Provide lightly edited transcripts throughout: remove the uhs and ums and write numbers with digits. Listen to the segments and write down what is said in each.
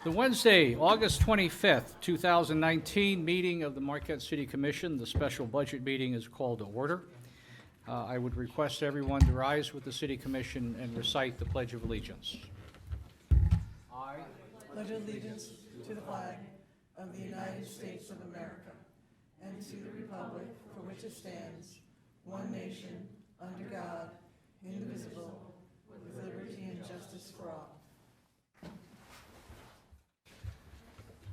The Wednesday, August 25th, 2019 meeting of the Marquette City Commission, the special budget meeting is called to order. I would request everyone to rise with the City Commission and recite the Pledge of Allegiance. I pledge allegiance to the flag of the United States of America and to the republic for which it stands, one nation, under God, indivisible, with liberty and justice for all.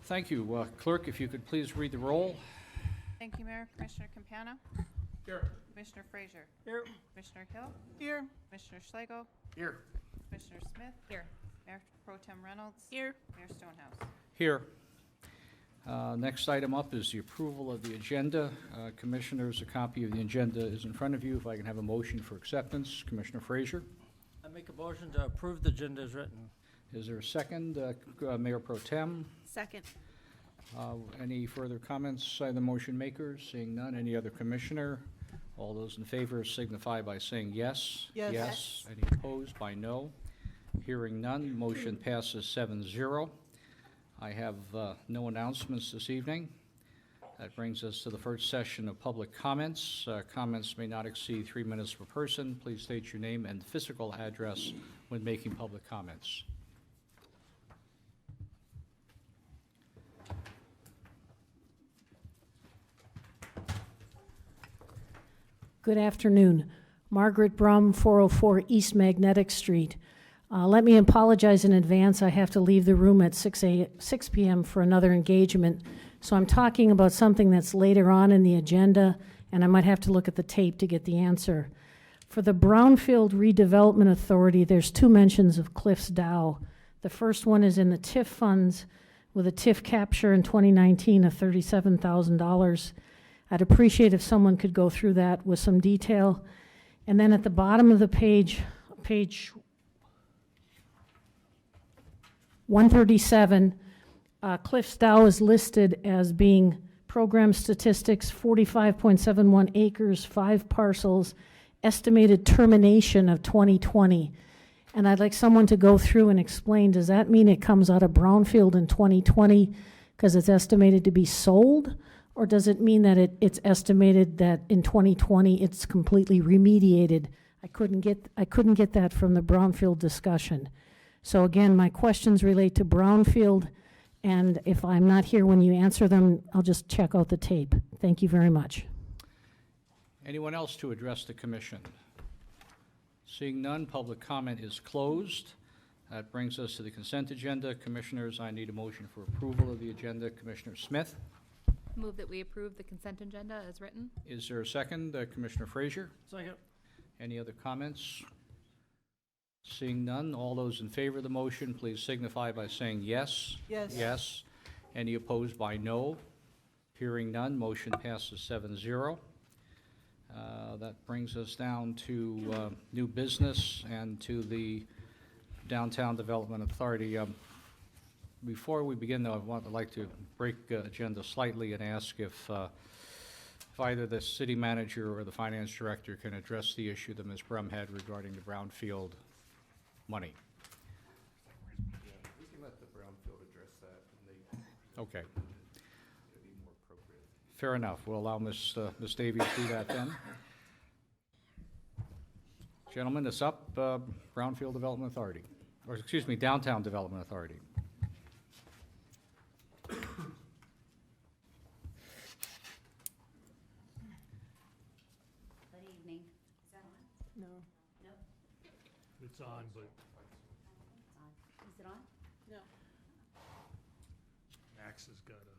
Thank you. Clerk, if you could please read the roll. Thank you, Mayor. Commissioner Campana? Here. Commissioner Frazier? Here. Commissioner Hill? Here. Commissioner Schlegel? Here. Commissioner Smith? Here. Mayor Pro Tem Reynolds? Here. Mayor Stonehouse? Here. Next item up is the approval of the agenda. Commissioners, a copy of the agenda is in front of you. If I can have a motion for acceptance. Commissioner Frazier. I make a motion to approve the agenda as written. Is there a second? Mayor Pro Tem. Second. Any further comments by the motion makers? Seeing none. Any other commissioner? All those in favor signify by saying yes. Yes. Yes. Any opposed by no? Hearing none, motion passes 7-0. I have no announcements this evening. That brings us to the first session of public comments. Comments may not exceed 3 minutes per person. Please state your name and physical address when making public comments. Good afternoon. Margaret Brum, 404 East Magnetic Street. Let me apologize in advance. I have to leave the room at 6 p.m. for another engagement. So I'm talking about something that's later on in the agenda, and I might have to look at the tape to get the answer. For the Brownfield Redevelopment Authority, there's two mentions of Cliffs Dow. The first one is in the TIF funds with a TIF capture in 2019 of $37,000. I'd appreciate if someone could go through that with some detail. And then at the bottom of the page 137, Cliffs Dow is listed as being program statistics, 45.71 acres, 5 parcels, estimated termination of 2020. And I'd like someone to go through and explain, does that mean it comes out of Brownfield in 2020 because it's estimated to be sold? Or does it mean that it's estimated that in 2020 it's completely remediated? I couldn't get that from the Brownfield discussion. So again, my questions relate to Brownfield, and if I'm not here when you answer them, I'll just check out the tape. Thank you very much. Anyone else to address the commission? Seeing none, public comment is closed. That brings us to the consent agenda. Commissioners, I need a motion for approval of the agenda. Commissioner Smith. Move that we approve the consent agenda as written. Is there a second? Commissioner Frazier. Second. Any other comments? Seeing none, all those in favor of the motion, please signify by saying yes. Yes. Yes. Any opposed by no? Hearing none, motion passes 7-0. That brings us down to new business and to the Downtown Development Authority. Before we begin, though, I'd like to break agenda slightly and ask if either the city manager or the finance director can address the issue that Ms. Brum had regarding the Brownfield money. Yeah, we can let the Brownfield address that, and they Okay, it'll be more appropriate. fair enough. We'll allow Ms. Davies to do that then. Gentlemen, it's up, Brownfield Development Authority, or excuse me, Downtown Development Authority. Good evening. Is that on? No. No? It's on, but It's on. Is it on? No. Max has got a,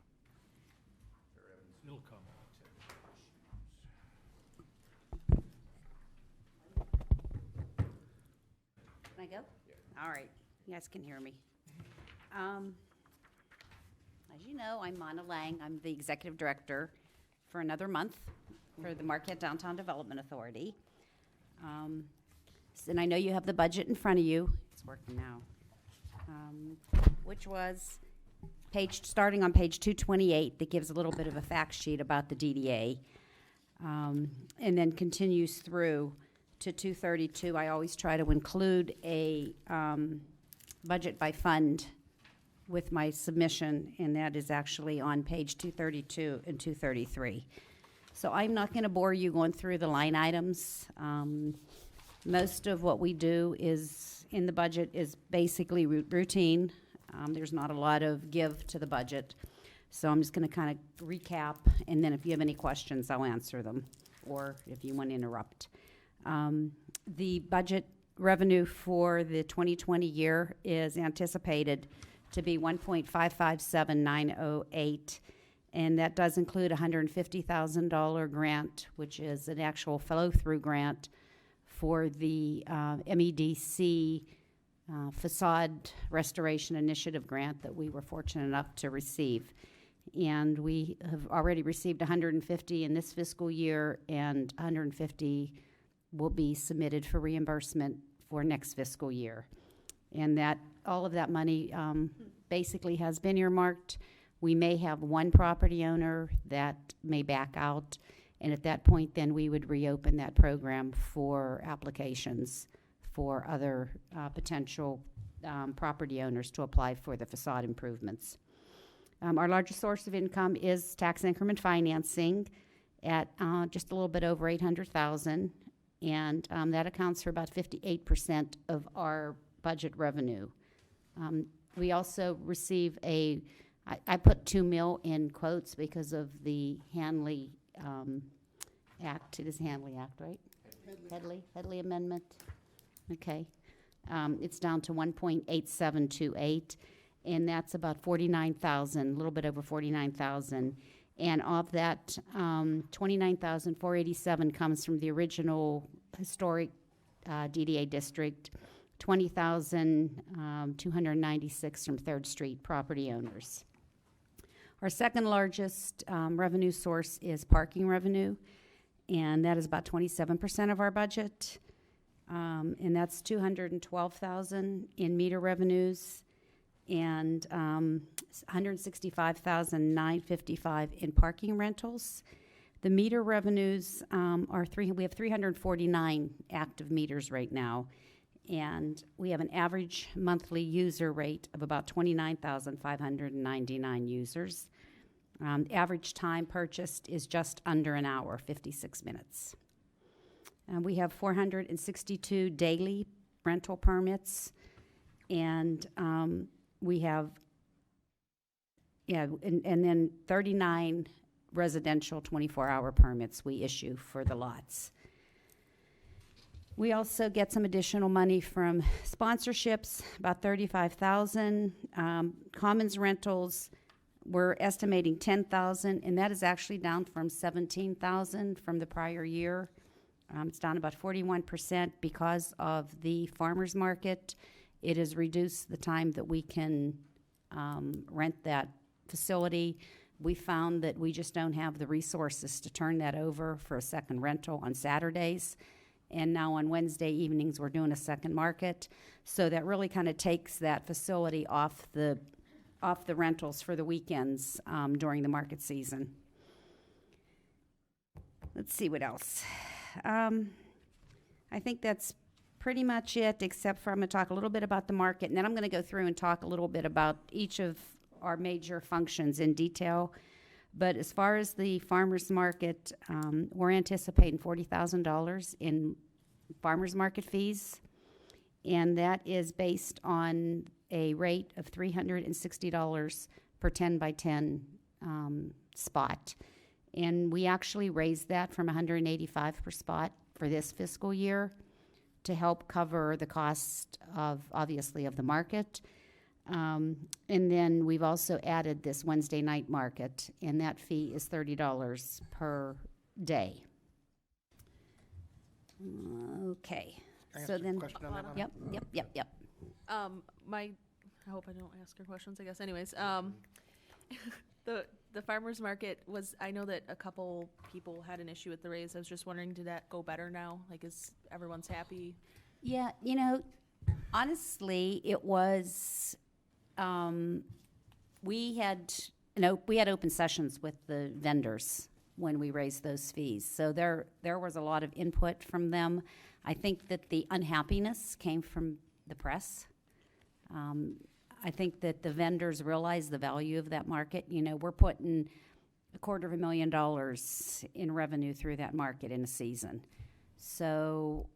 it'll come. Can I go? Yeah. All right. You guys can hear me. As you know, I'm Mona Lang. I'm the executive director for another month for the Marquette Downtown Development Authority. And I know you have the budget in front of you. It's working now. Which was starting on page 228, that gives a little bit of a fact sheet about the DDA. And then continues through to 232. I always try to include a budget by fund with my submission, and that is actually on page 232 and 233. So I'm not going to bore you going through the line items. Most of what we do is in the budget is basically routine. There's not a lot of give to the budget. So I'm just going to kind of recap, and then if you have any questions, I'll answer them, or if you want to interrupt. The budget revenue for the 2020 year is anticipated to be 1.557908, and that does include a $150,000 grant, which is an actual follow-through grant for the MEDC facade restoration initiative grant that we were fortunate enough to receive. And we have already received 150 in this fiscal year, and 150 will be submitted for reimbursement for next fiscal year. And that all of that money basically has been earmarked. We may have one property owner that may back out, and at that point then we would reopen that program for applications for other potential property owners to apply for the facade improvements. Our largest source of income is tax increment financing at just a little bit over $800,000, and that accounts for about 58% of our budget revenue. We also receive I put $2 million in quotes because of the Hanley Act. It is Hanley Act, right? Headley Amendment. Okay. It's down to 1.8728. And that's about 49,000, a little bit over 49,000. And of that, 29,487 comes from the original historic DDA district, 20,296 from 3rd Street property owners. Our second largest revenue source is parking revenue, and that is about 27% of our budget. And that's 212,000 in meter revenues, and 165,955 in parking rentals. The meter revenues we have 349 active meters right now, and we have an average monthly user rate of about 29,599 users. Average time purchased is just under an hour, 56 minutes. We have 462 daily rental permits, and we have, and then 39 residential 24-hour permits we issue for the lots. We also get some additional money from sponsorships, about 35,000. Commons rentals, we're estimating 10,000, and that is actually down from 17,000 from the prior year. It's down about 41% because of the farmers market. It has reduced the time that we can rent that facility. We found that we just don't have the resources to turn that over for a second rental on Saturdays. And now on Wednesday evenings, we're doing a second market. So that really kind of takes that facility off the rentals for the weekends during the market season. Let's see what else. I think that's pretty much it, except for I'm going to talk a little bit about the market, and then I'm going to go through and talk a little bit about each of our major functions in detail. But as far as the farmers market, we're anticipating $40,000 in farmers market fees, and that is based on a rate of $360 per 10 by 10 spot. And we actually raised that from $185 per spot for this fiscal year to help cover the cost of, obviously, of the market. And then we've also added this Wednesday night market, and that fee is $30 per day. Okay. Can I So ask a then, question on that one? yep. I hope I don't ask her questions, I guess. Anyways, the farmer's market was, I know that a couple people had an issue with the raise. I was just wondering, did that go better now? Like, is everyone's happy? Yeah, honestly, it was, we had open sessions with the vendors when we raised those fees. So there was a lot of input from them. I think that the unhappiness came from the press. I think that the vendors realize the value of that market. You know, we're putting $250,000 in revenue through that market in a season. So,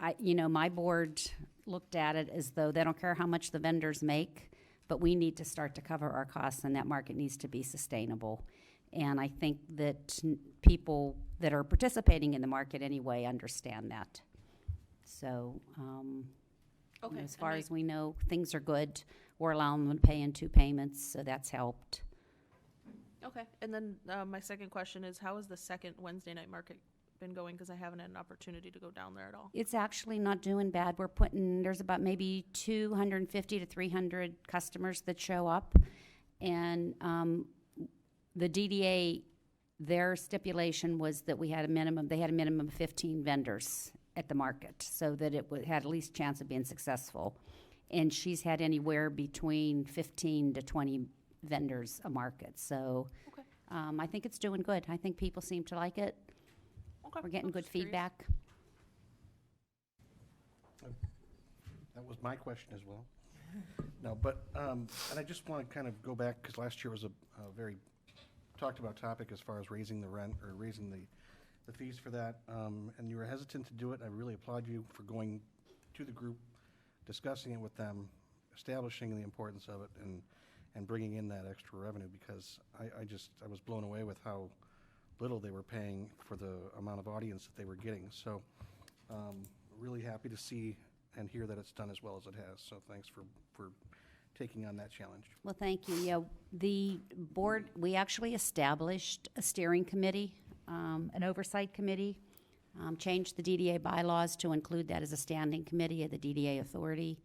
my board looked at it as though they don't care how much the vendors make, but we need to start to cover our costs, and that market needs to be sustainable. And I think that people that are participating in the market anyway understand that. So, Okay. as far as we know, things are good. We're allowing them to pay in 2 payments, so that's helped. Okay, and then my second question is, how has the second Wednesday night market been going? Because I haven't had an opportunity to go down there at all. It's actually not doing bad. There's about maybe 250 to 300 customers that show up. And the DDA, their stipulation was that they had a minimum of 15 vendors at the market so that it had at least chance of being successful. And she's had anywhere between 15 to 20 vendors a market. So Okay. I think it's doing good. I think people seem to like it. Okay. We're getting I'm good just curious. feedback. That was my question as well. No, but, and I just want to kind of go back, because last year was a very talked about topic as far as raising the rent, or raising the fees for that, and you were hesitant to do it. I really applaud you for going to the group, discussing it with them, establishing the importance of it, and bringing in that extra revenue, because I was blown away with how little they were paying for the amount of audience that they were getting. So, really happy to see and hear that it's done as well as it has. So thanks for taking on that challenge. Well, thank you. Yeah, the board, we actually established a steering committee, an oversight committee, changed the DDA bylaws to include that as a standing committee of the DDA authority.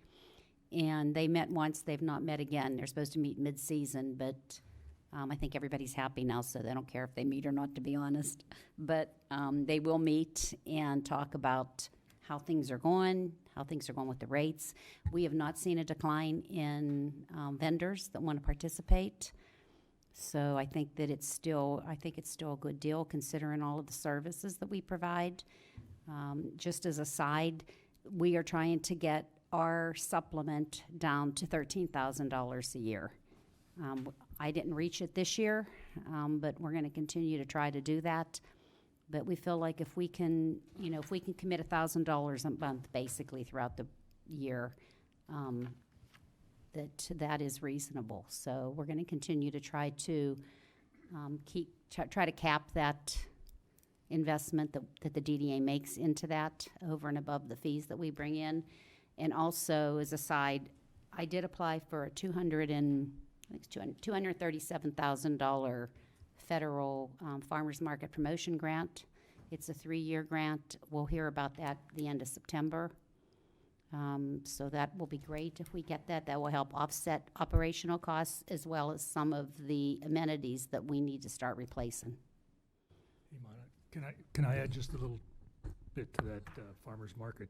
And they met once, they've not met again. They're supposed to meet mid-season, but I think everybody's happy now, so they don't care if they meet or not, to be honest. But they will meet and talk about how things are going with the rates. We have not seen a decline in vendors that want to participate. So I think that it's still a good deal considering all of the services that we provide. Just as a side, we are trying to get our supplement down to $13,000 a year. I didn't reach it this year, but we're going to continue to try to do that. But we feel like if we can commit $1,000 a month basically throughout the year, that is reasonable. So we're going to continue to try to try to cap that investment that the DDA makes into that over and above the fees that we bring in. And also, as a side, I did apply for a $237,000 federal farmers market promotion grant. It's a 3-year grant. We'll hear about that at the end of September. So that will be great if we get that. That will help offset operational costs as well as some of the amenities that we need to start replacing. Hey, Mona, can I add just a little bit to that farmer's market?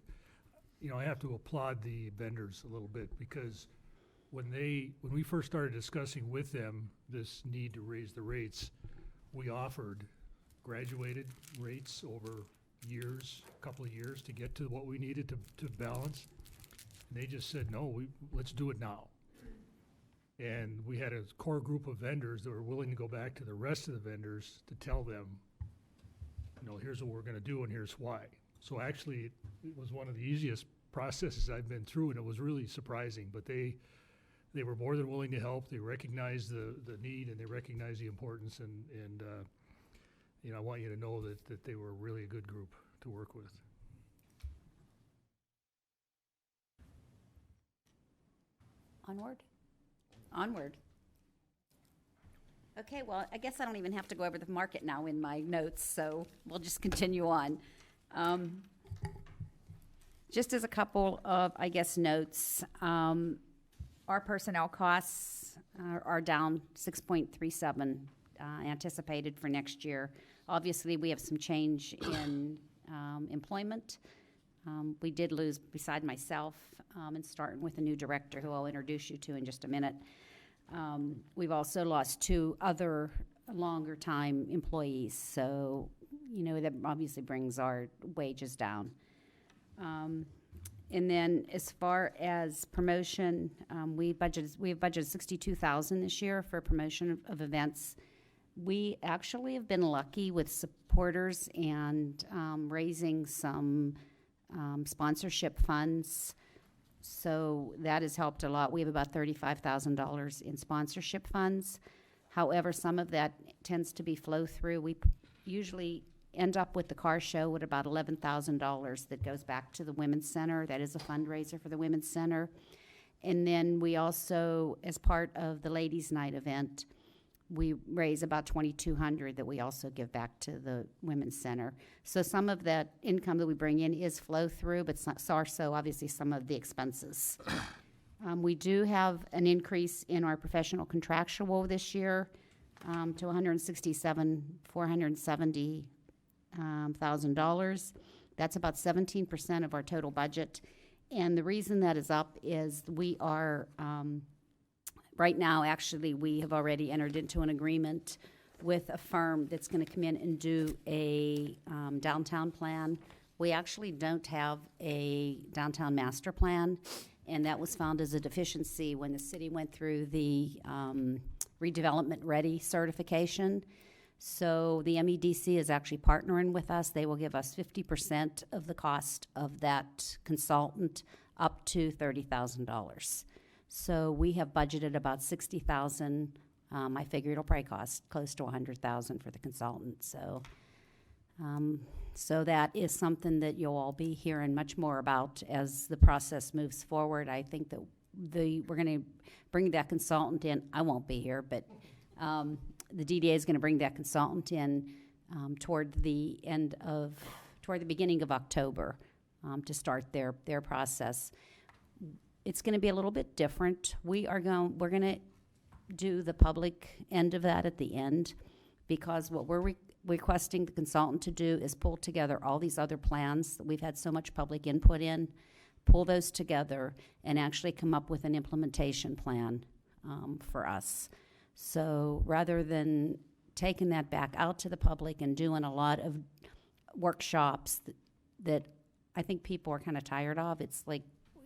You know, I have to applaud the vendors a little bit, because when we first started discussing with them this need to raise the rates, we offered graduated rates over years, a couple of years, to get to what we needed to balance. And they just said, no, let's do it now. And we had a core group of vendors that were willing to go back to the rest of the vendors to tell them, you know, here's what we're going to do and here's why. So actually, it was one of the easiest processes I've been through, and it was really surprising. But they were more than willing to help. They recognized the need, and they recognized the importance. And you know, I want you to know that they were really a good group to work with. Onward. Okay, well, I guess I don't even have to go over the market now in my notes, so we'll just continue on. Just as a couple of, I guess, notes, our personnel costs are down 6.37 anticipated for next year. Obviously, we have some change in employment. We did lose, beside myself, and starting with a new director who I'll introduce you to in just a minute. We've also lost 2 other longer time employees, so, you know, that obviously brings our wages down. And then as far as promotion, we have budgeted 62,000 this year for promotion of events. We actually have been lucky with supporters and raising some sponsorship funds. So that has helped a lot. We have about $35,000 in sponsorship funds. However, some of that tends to be flow through. We usually end up with the car show at about $11,000 that goes back to the Women's Center. That is a fundraiser for the Women's Center. And then we also, as part of the Ladies' Night event, we raise about $2,200 that we also give back to the Women's Center. So some of that income that we bring in is flow through, but so also obviously some of the expenses. We do have an increase in our professional contractual this year to $167,470,000. That's about 17% of our total budget. And the reason that is up is we are, right now, actually, we have already entered into an agreement with a firm that's going to come in and do a downtown plan. We actually don't have a downtown master plan, and that was found as a deficiency when the city went through the redevelopment ready certification. So the MEDC is actually partnering with us. They will give us 50% of the cost of that consultant, up to $30,000. So we have budgeted about $60,000. I figure it'll probably cost close to $100,000 for the consultant. So, so that is something that you'll all be hearing much more about as the process moves forward. I think that we're going to bring that consultant in. I won't be here, but the DDA is going to bring that consultant in toward the beginning of October to start their process. It's going to be a little bit different. We're going to do the public end of that at the end, because what we're requesting the consultant to do is pull together all these other plans that we've had so much public input in, pull those together, and actually come up with an implementation plan for us. So rather than taking that back out to the public and doing a lot of workshops that I think people are kind of tired of, it's like,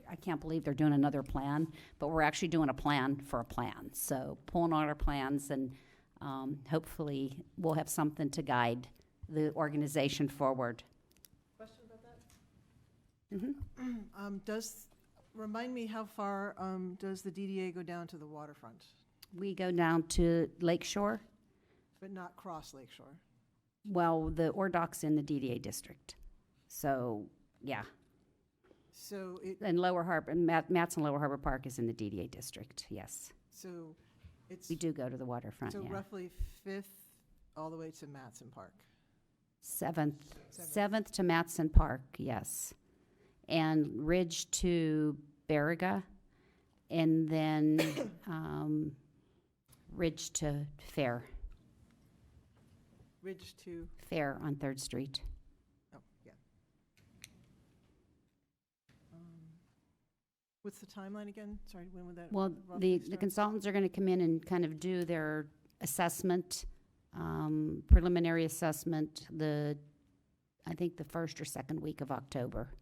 I can't believe they're doing another plan, but we're actually doing a plan for a plan. So pulling out our plans, and hopefully we'll have something to guide the organization forward. Question about that? Remind me, how far does the DDA go down to the waterfront, We go down to Lakeshore. but not cross Lakeshore? Well, the Ordoc's in the DDA district. So, yeah. So And Lower Harbor, Matson Lower Harbor Park is in the DDA district, yes. so it's We do go to the waterfront, so yeah. roughly 5th all the way to Matson Park. 7th to Matson Park, yes. And Ridge to Baraga, and then Ridge to Fair on 3rd Street. Oh, yeah. What's the timeline again? Sorry, when would that Well, roughly the start? consultants are going to come in and kind of do their assessment, preliminary assessment, I think the 1st or 2nd week of October.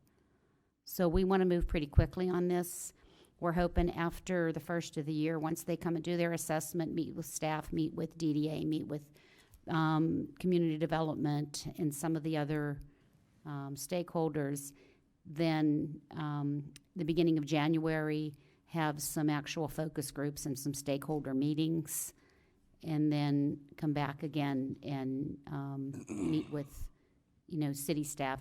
So we want to move pretty quickly on this. We're hoping after the 1st of the year, once they come and do their assessment, meet with staff, meet with DDA, meet with community development and some of the other stakeholders, then the beginning of January, have some actual focus groups and some stakeholder meetings, and then come back again and meet with, city staff,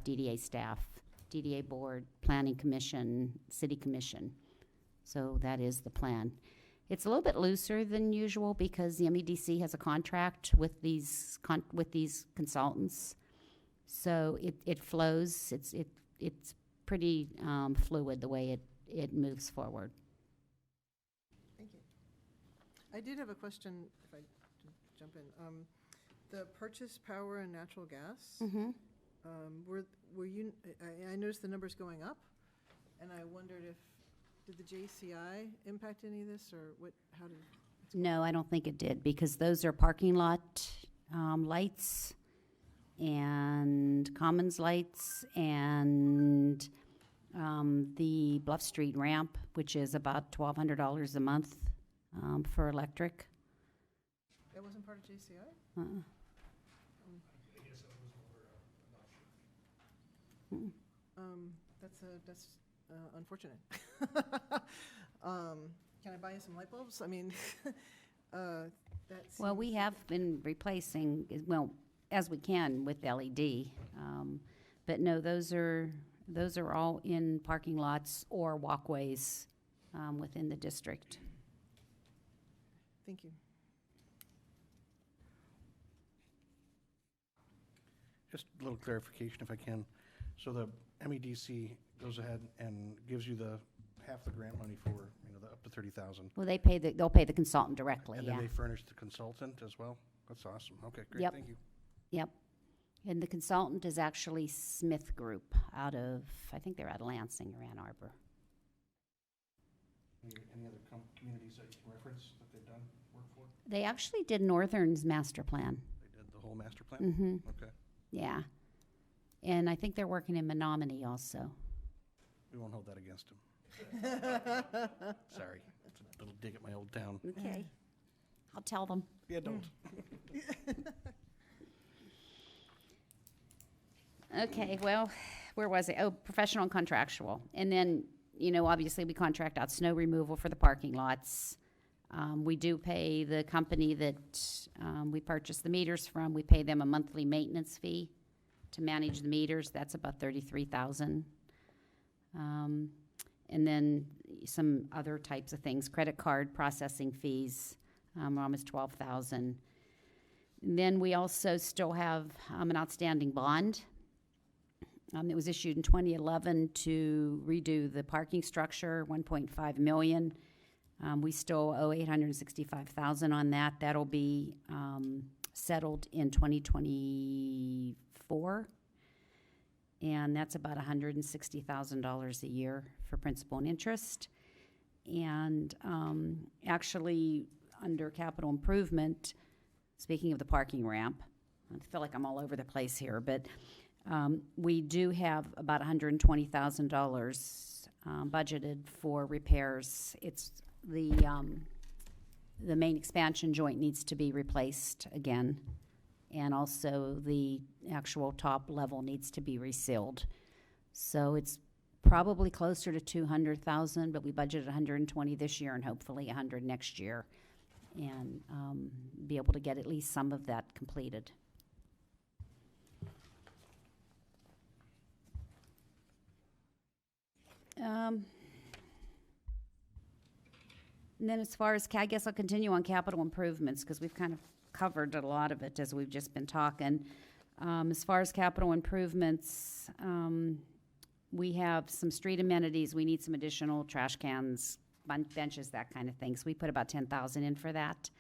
DDA board, planning commission, city commission. So that is the plan. It's a little bit looser than usual because the MEDC has a contract with these consultants, so it flows. It's pretty fluid the way it moves forward. Thank you. I did have a question, if I jump in. The purchase power and natural gas, were you, I noticed the numbers going up, and I wondered did the JCI impact any of this, or how did? No, I don't think it did, because those are parking lot lights and commons lights and the Bluff Street ramp, which is about $1,200 a month for electric. That wasn't part of JCI? Uh-uh. That's unfortunate. Can I buy you some light bulbs? I mean, that Well, we seems- have been replacing, well, as we can with LED. But no, those are all in parking lots or walkways within the district. Thank you. Just a little clarification if I can. So the MEDC goes ahead and gives you the half the grant money for, the up to 30,000. Well, they'll pay the consultant directly, And yeah. then they furnish the consultant as well? That's awesome. Okay, great, Yep. thank you. Yep. And the consultant is actually Smith Group out of, I think they're out of Lansing or Ann Arbor. Any other communities that you can reference that they've done work for? They actually did Northern's master plan. They did the whole master plan? Mm-hmm, Okay, yeah. And I think they're working in Menominee also. we won't hold that against them. Sorry, it's a little dig at my old town. Okay. I'll tell them. Yeah, don't. Okay, well, where was it? Oh, professional and contractual. And then, obviously, we contract out snow removal for the parking lots. We do pay the company that we purchase the meters from. We pay them a monthly maintenance fee to manage the meters. That's about $33,000. And then some other types of things, credit card processing fees, almost $12,000. And then we also still have an outstanding bond. It was issued in 2011 to redo the parking structure, $1.5 million. We still owe $865,000 on that. That'll be settled in 2024. And that's about $160,000 a year for principal and interest. And actually, under capital improvement, speaking of the parking ramp, I feel like I'm all over the place here, but we do have about $120,000 budgeted for repairs. It's the main expansion joint needs to be replaced again, and also the actual top level needs to be resealed. So it's probably closer to $200,000, but we budgeted $120 this year and hopefully $100 next year, and be able to get at least some of that completed. And then as far as, I guess I'll continue on capital improvements, because we've kind of covered a lot of it as we've just been talking. As far as capital improvements, we have some street amenities. We need some additional trash cans, benches, that kind of thing. So we put about $10,000 in for that.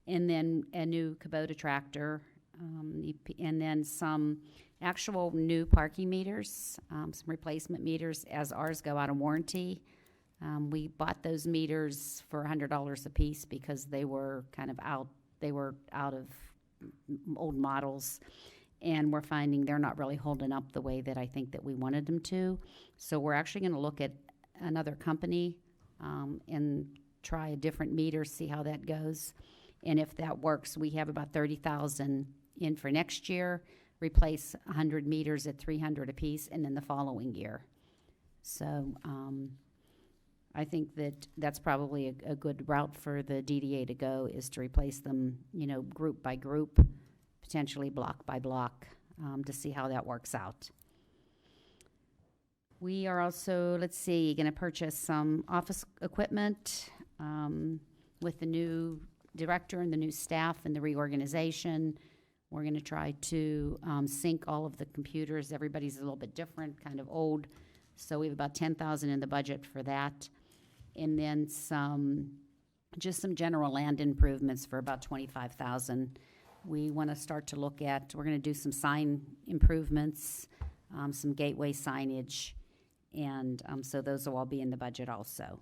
And then a new Kubota tractor, and then some actual new parking meters, some replacement meters as ours go out of warranty. We bought those meters for $100 a piece because they were kind of out. They were out of old models, and we're finding they're not really holding up the way that I think that we wanted them to. So we're actually going to look at another company and try a different meter, see how that goes. And if that works, we have about $30,000 in for next year, replace 100 meters at $300 a piece, and then the following year. So I think that that's probably a good route for the DDA to go, is to replace them, group by group, potentially block by block, to see how that works out. We are also, going to purchase some office equipment with the new director and the new staff and the reorganization. We're going to try to sync all of the computers. Everybody's a little bit different, kind of old. So we have about $10,000 in the budget for that. And then just some general land improvements for about $25,000. We want to start to look at, we're going to do some sign improvements, some gateway signage, and so those will all be in the budget also.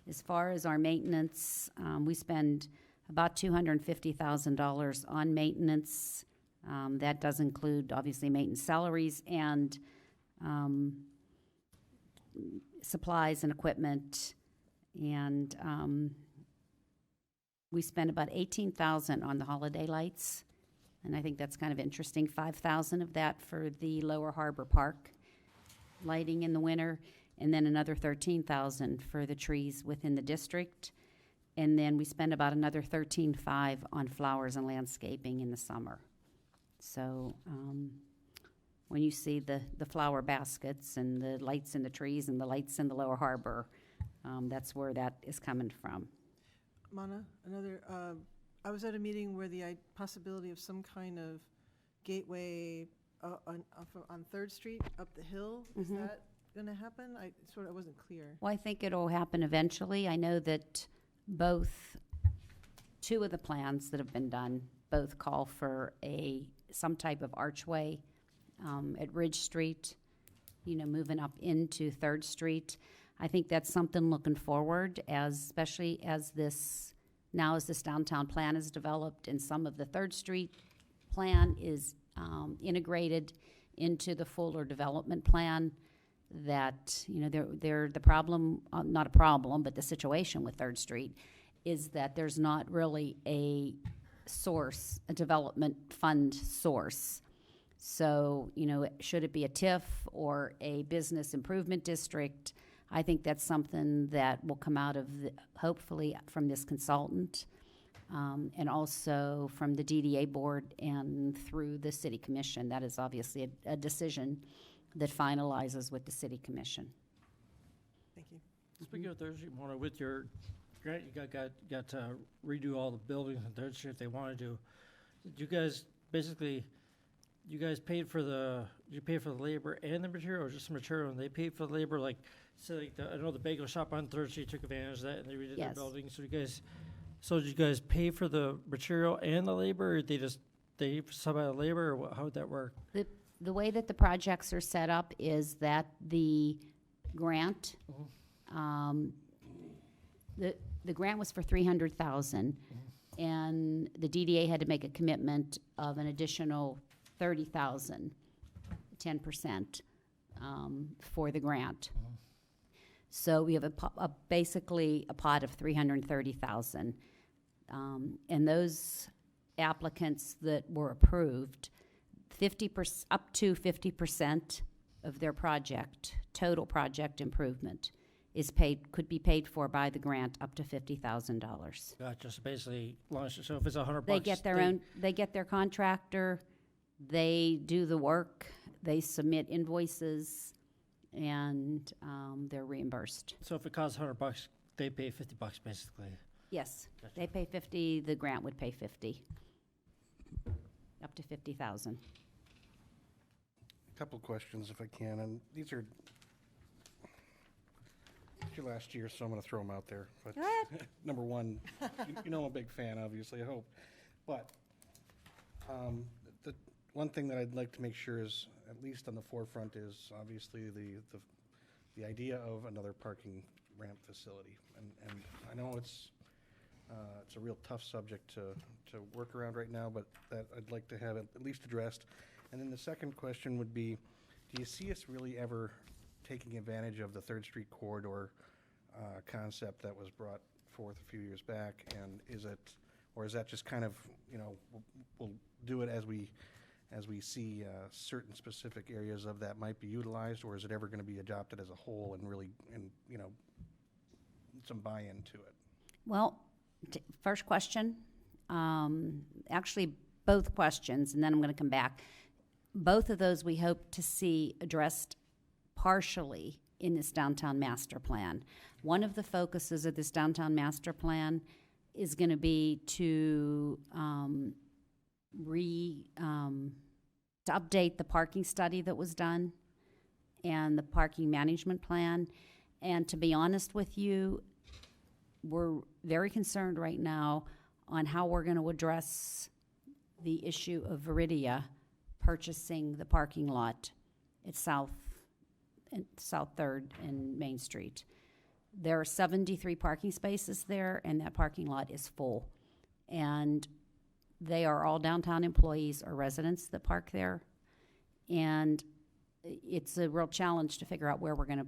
As far as our maintenance, we spend about $250,000 on maintenance. That does include, obviously, maintenance salaries and supplies and equipment, and we spent about 18,000 on the holiday lights, and I think that's kind of interesting. 5,000 of that for the Lower Harbor Park lighting in the winter, and then another 13,000 for the trees within the district. And then we spend about another 13.5 on flowers and landscaping in the summer. So when you see the flower baskets and the lights in the trees and the lights in the Lower Harbor, that's where that is coming from. Mana, I was at a meeting where the possibility of some kind of gateway on 3rd Street up the hill, is that going to happen? I wasn't clear. Well, I think it'll happen eventually. I know that two of the plans that have been done, both call for some type of archway at Ridge Street, moving up into 3rd Street. I think that's something looking forward, especially as this downtown plan is developed and some of the 3rd Street plan is integrated into the fuller development plan. That they're the problem, not a problem, but the situation with 3rd Street is that there's not really a development fund source. So, should it be a TIF or a business improvement district? I think that's something that will come out of, hopefully, from this consultant, and also from the DDA board and through the city commission. That is obviously a decision that finalizes with the city commission. Thank you. Speaking of 3rd Street, Mona, with your grant, you got to redo all the buildings on 3rd Street if they wanted to. Did you guys paid for the labor and the material, or just the material, and they paid for the labor? Like, say, I know the bagel shop on 3rd Street took advantage of that, and they redid their Yes. building. So did you guys pay for the material and the labor, or they sub out the labor, or how would that work? The way that the projects are set up is that the grant, the grant was for 300,000, and the DDA had to make a commitment of an additional 30,000, 10%, for the grant. So we have basically a pot of 330,000, and those applicants that were approved, up to 50% of their total project improvement could be paid for by the grant up to $50,000. Gotcha. So basically, so if it's $100, They get their contractor, they do the work, they submit invoices, and they're reimbursed. So if it costs $100, they pay $50 basically. Yes, Gotcha. they pay 50. The grant would pay 50, up to 50,000. A couple of questions if I can, and these are your last year, so I'm going to throw them out there. But Go ahead. number one, I'm a big fan, obviously, I hope. But the one thing that I'd like to make sure is, at least on the forefront, is obviously the idea of another parking ramp facility. And I know it's a real tough subject to work around right now, but that I'd like to have at least addressed. And then the second question would be, do you see us really ever taking advantage of the 3rd Street corridor concept that was brought forth a few years back? And is that just kind of, we'll do it as we see certain specific areas of that might be utilized, or is it ever going to be adopted as a whole and really, some buy-in to it? Well, first question, actually both questions, and then I'm going to come back. Both of those we hope to see addressed partially in this downtown master plan. One of the focuses of this downtown master plan is going to be to update the parking study that was done and the parking management plan. And to be honest with you, we're very concerned right now on how we're going to address the issue of Veridia purchasing the parking lot at South 3rd and Main Street. There are 73 parking spaces there, and that parking lot is full. And they are all downtown employees or residents that park there. And it's a real challenge to figure out where we're going to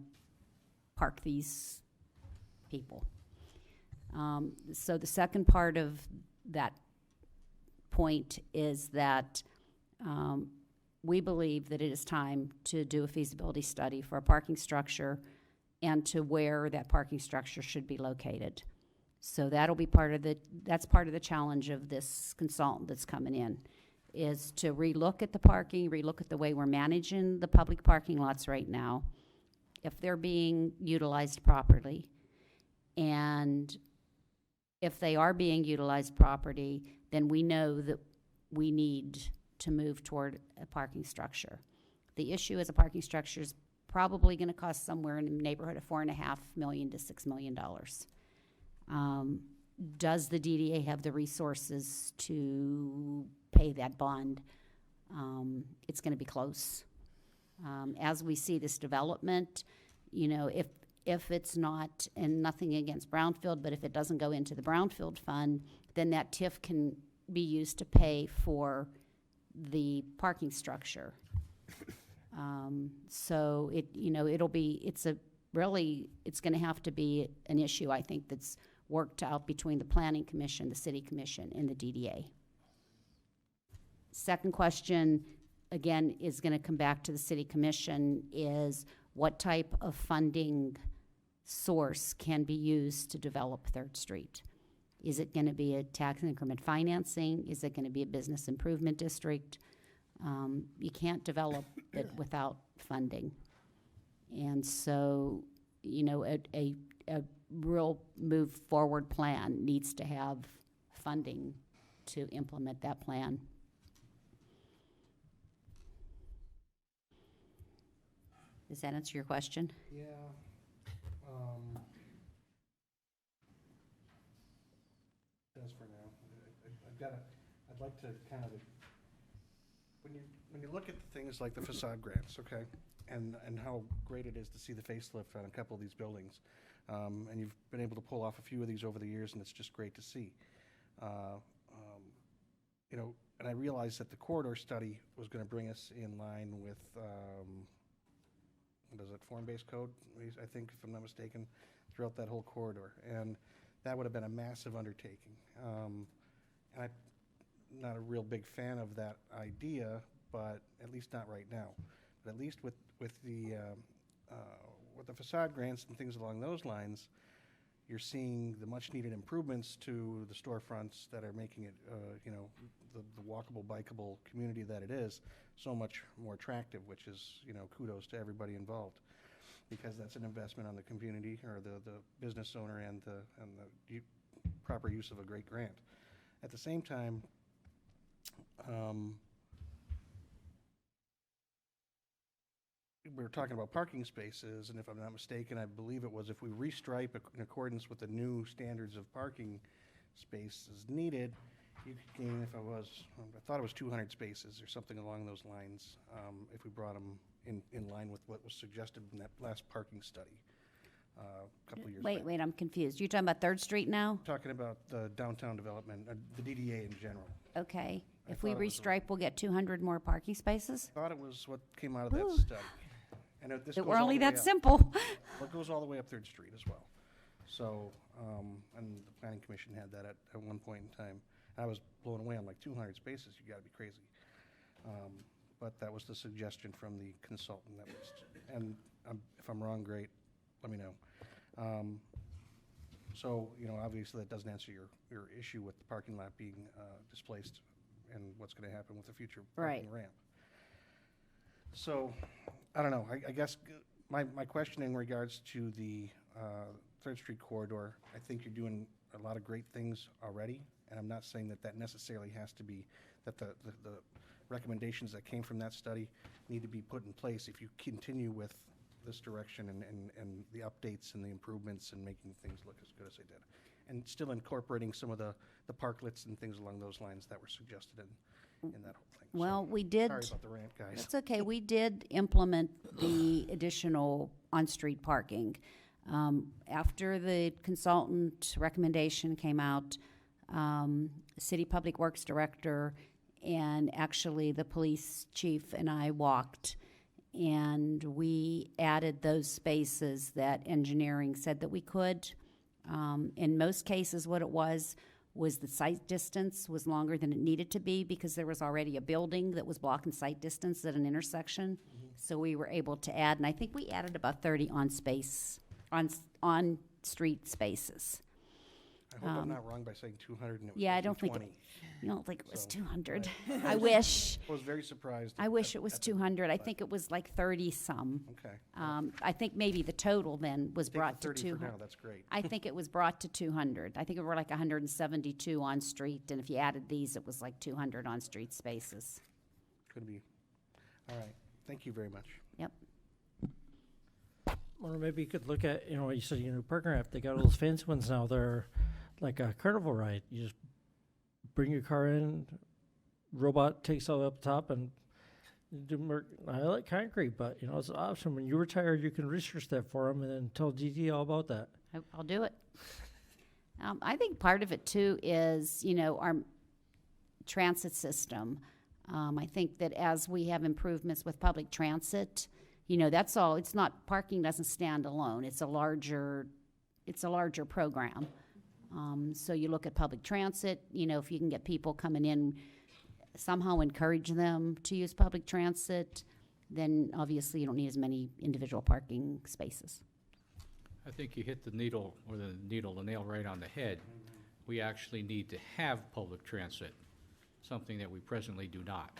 park these people. So the second part of that point is that we believe that it is time to do a feasibility study for a parking structure and to where that parking structure should be located. So that'll be that's part of the challenge of this consultant that's coming in, is to relook at the parking, relook at the way we're managing the public parking lots right now, if they're being utilized properly. And if they are being utilized properly, then we know that we need to move toward a parking structure. The issue is a parking structure is probably going to cost somewhere in the neighborhood of $4.5 million to $6 million. Does the DDA have the resources to pay that bond? It's going to be close. As we see this development, you know, if it's not, and nothing against Brownfield, but if it doesn't go into the Brownfield fund, then that TIF can be used to pay for the parking structure. So it's going to have to be an issue, I think, that's worked out between the Planning Commission, the City Commission, and the DDA. Second question, again, is going to come back to the City Commission, is what type of funding source can be used to develop Third Street? Is it going to be a tax increment financing? Is it going to be a business improvement district? You can't develop it without funding. And so, you know, a real move forward plan needs to have funding to implement that plan. Does that answer your question? Yeah. Does for now. I'd like to kind of, when you look at things like the facade grants, okay, and how great it is to see the facelift on a couple of these buildings, and you've been able to pull off a few of these over the years, and it's just great to see. You know, and I realized that the corridor study was going to bring us in line with, what is it, form-based code, I think, if I'm not mistaken, throughout that whole corridor. And that would have been a massive undertaking. And I'm not a real big fan of that idea, but at least not right now. But at least with the facade grants and things along those lines, you're seeing the much-needed improvements to the storefronts that are making it, you know, the walkable, bikeable community that it is, so much more attractive, which is, you know, kudos to everybody involved, because that's an investment on the community or the business owner and the proper use of a great grant. At the same time, we were talking about parking spaces, and if I'm not mistaken, I believe it was if we restripe in accordance with the new standards of parking spaces needed, you could gain, I thought it was 200 spaces or something along those lines, if we brought them in line with what was suggested in that last parking study a couple of years back. Wait, I'm confused. You're talking about Third Street now? Talking about the downtown development, the DDA in general. Okay. I If we thought it was restripe, we'll get 200 more parking spaces? I thought it was what came out of that Ooh. study. And this It goes were all only the way that up. simple. Well, it goes all the way up Third Street as well. So, and the Planning Commission had that at one point in time. I was blown away. I'm like, 200 spaces, you gotta be crazy. But that was the suggestion from the consultant that was, and if I'm wrong, great, let me know. So, you know, obviously that doesn't answer your issue with the parking lot being displaced and what's gonna happen with the future parking ramp. So, I don't know, I guess my question in regards to the Third Street corridor, I think you're doing a lot of great things already, and I'm not saying that necessarily has to be, that the recommendations that came from that study need to be put in place if you continue with this direction and the updates and the improvements and making things look as good as they did. And still incorporating some of the parklets and things along those lines that were suggested in that whole thing. Well, So, we did. sorry about the rant, guys. That's okay. We did implement the additional on-street parking. After the consultant recommendation came out, City Public Works Director and actually the police chief and I walked, and we added those spaces that engineering said that we could. In most cases, what it was the sight distance was longer than it needed to be because there was already a building that was blocking sight distance at an intersection. So we were able to add, and I think we added about 30 on-street spaces. I hope I'm not wrong by saying 200 and it was Yeah, I don't think, 20. you don't think it was So, 200. right. I wish. I was very surprised. I wish it was at the- 200. I but- think it was like 30 some. Okay. I think maybe the total then was Take the brought to 30 for 200. now, that's great. I think it was brought to 200. I think it were like 172 on street, and if you added these, it was like 200 on street spaces. Could be. All right. Thank you very much. Yep. Or maybe you could look at, you know, you said, you know, parking ramp, they got all those fancy ones now, they're like a carnival ride. You just bring your car in, robot takes all up top and I like concrete, but, you know, it's an option. When you retire, you can research that for them and then tell DD all about that. I'll do it. I think part of it too is, you know, our transit system. I think that as we have improvements with public transit, you know, that's all. It's not, parking doesn't stand alone. It's a larger program. So you look at public transit, you know, if you can get people coming in, somehow encourage them to use public transit, then obviously you don't need as many individual parking spaces. I think you hit the nail right on the head. We actually need to have public transit, something that we presently do not.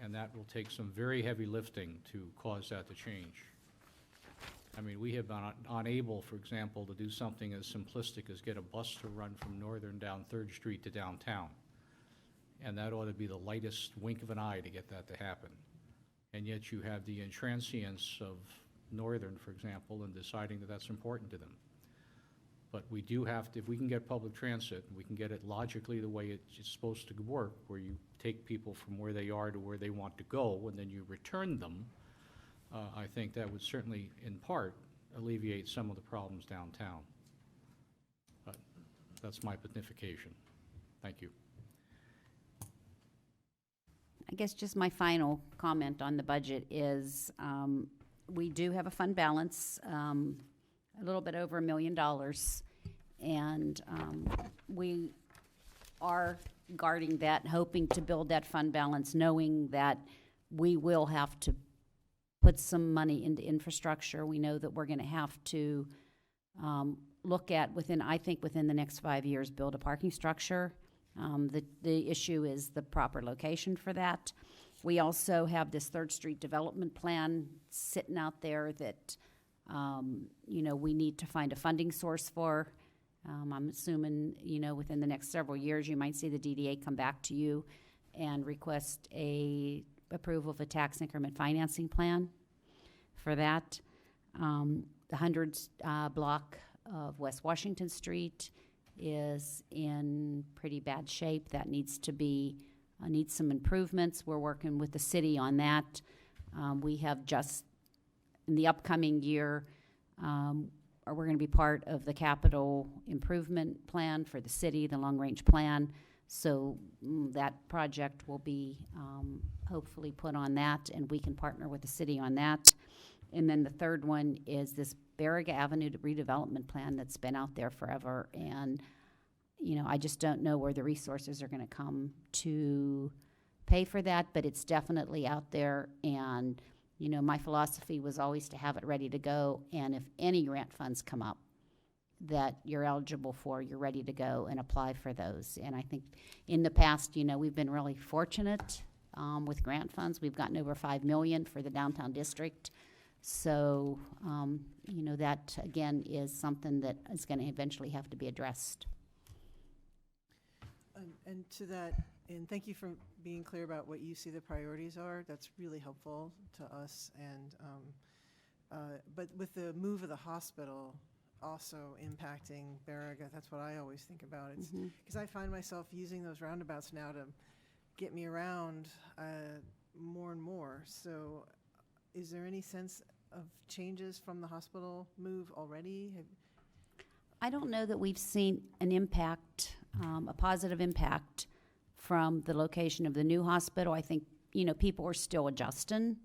And that will take some very heavy lifting to cause that to change. I mean, we have been unable, for example, to do something as simplistic as get a bus to run from Northern down 3rd Street to downtown. And that ought to be the lightest wink of an eye to get that to happen. And yet you have the intransience of Northern, for example, and deciding that that's important to them. But we do have to, if we can get public transit, we can get it logically the way it's supposed to work, where you take people from where they are to where they want to go, and then you return them, I think that would certainly, in part, alleviate some of the problems downtown. But that's my beatification. Thank you. I guess just my final comment on the budget is we do have a fund balance, a little bit over $1 million, and we are guarding that, hoping to build that fund balance, knowing that we will have to put some money into infrastructure. We know that we're going to have to look at within the next 5 years, build a parking structure. The issue is the proper location for that. We also have this 3rd Street development plan sitting out there that, you know, we need to find a funding source for. I'm assuming, you know, within the next several years, you might see the DDA come back to you and request a approval of a tax increment financing plan for that. The 100 block of West Washington Street is in pretty bad shape. That needs to be, needs some improvements. We're working with the city on that. We have just, in the upcoming year, we're going to be part of the capital improvement plan for the city, the long-range plan. So that project will be hopefully put on that, and we can partner with the city on that. And then the third one is this Barriga Avenue redevelopment plan that's been out there forever. And, you know, I just don't know where the resources are going to come to pay for that, but it's definitely out there. And, you know, my philosophy was always to have it ready to go. And if any grant funds come up that you're eligible for, you're ready to go and apply for those. And I think in the past, you know, we've been really fortunate with grant funds. We've gotten over $5 million for the downtown district. So, you know, that, again, is something that is going to eventually have to be addressed. And to that, and thank you for being clear about what you see the priorities are. That's really helpful to us. And but with the move of the hospital also impacting Barriga, that's what I always think about. It's because I find myself using those roundabouts now to get me around more and more. So is there any sense of changes from the hospital move already? I don't know that we've seen an impact, a positive impact from the location of the new hospital. I think, you know, people are still adjusting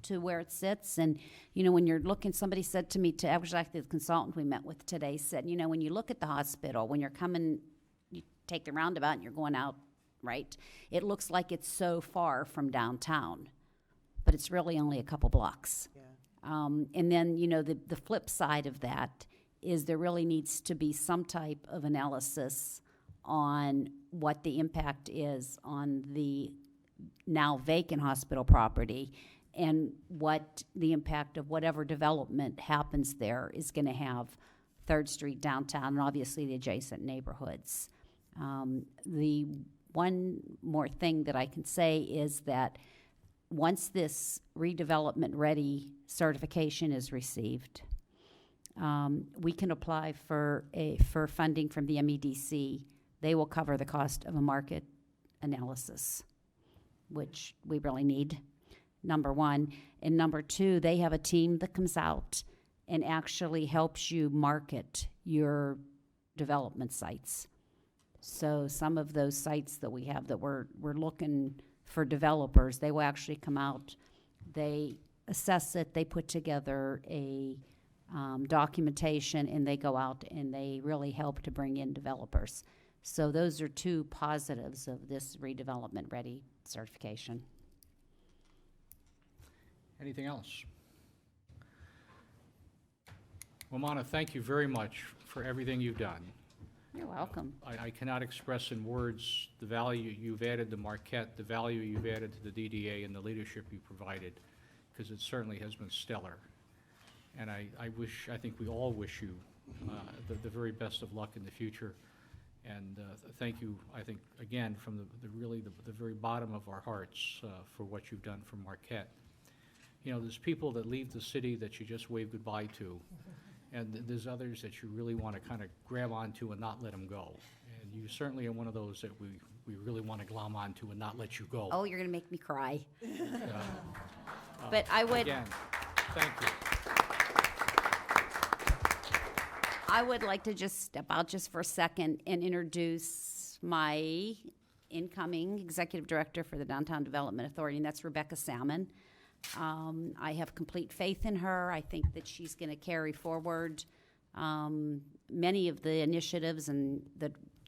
to where it sits. And, when you're looking, somebody said to me, actually the consultant we met with today said, when you look at the hospital, when you're coming, you take the roundabout and you're going out, right? It looks like it's so far from downtown, but it's really only a couple blocks. Yeah. And then, the flip side of that is there really needs to be some type of analysis on what the impact is on the now vacant hospital property and what the impact of whatever development happens there is going to have 3rd Street downtown and obviously the adjacent neighborhoods. The one more thing that I can say is that once this redevelopment ready certification is received, we can apply for funding from the MEDC. They will cover the cost of a market analysis, which we really need, number one. And number two, they have a team that comes out and actually helps you market your development sites. So some of those sites that we have that we're looking for developers, they will actually come out, they assess it, they put together a documentation, and they go out and they really help to bring in developers. So those are two positives of this redevelopment ready certification. Anything else? Wamana, thank you very much for everything you've done. You're welcome. I cannot express in words the value you've added to Marquette, the value you've added to the DDA, and the leadership you provided, because it certainly has been stellar. And I think we all wish you the very best of luck in the future. And thank you, I think, again, from the very bottom of our hearts for what you've done for Marquette. There's people that leave the city that you just wave goodbye to, and there's others that you really want to kind of grab onto and not let them go. And you certainly are one of those that we really want to glom onto and not let you go. Oh, you're going to make me cry. But I would... Again, thank you. I would like to just step out just for a second and introduce my incoming executive director for the Downtown Development Authority, and that's Rebecca Salmon. I have complete faith in her. I think that she's going to carry forward many of the initiatives and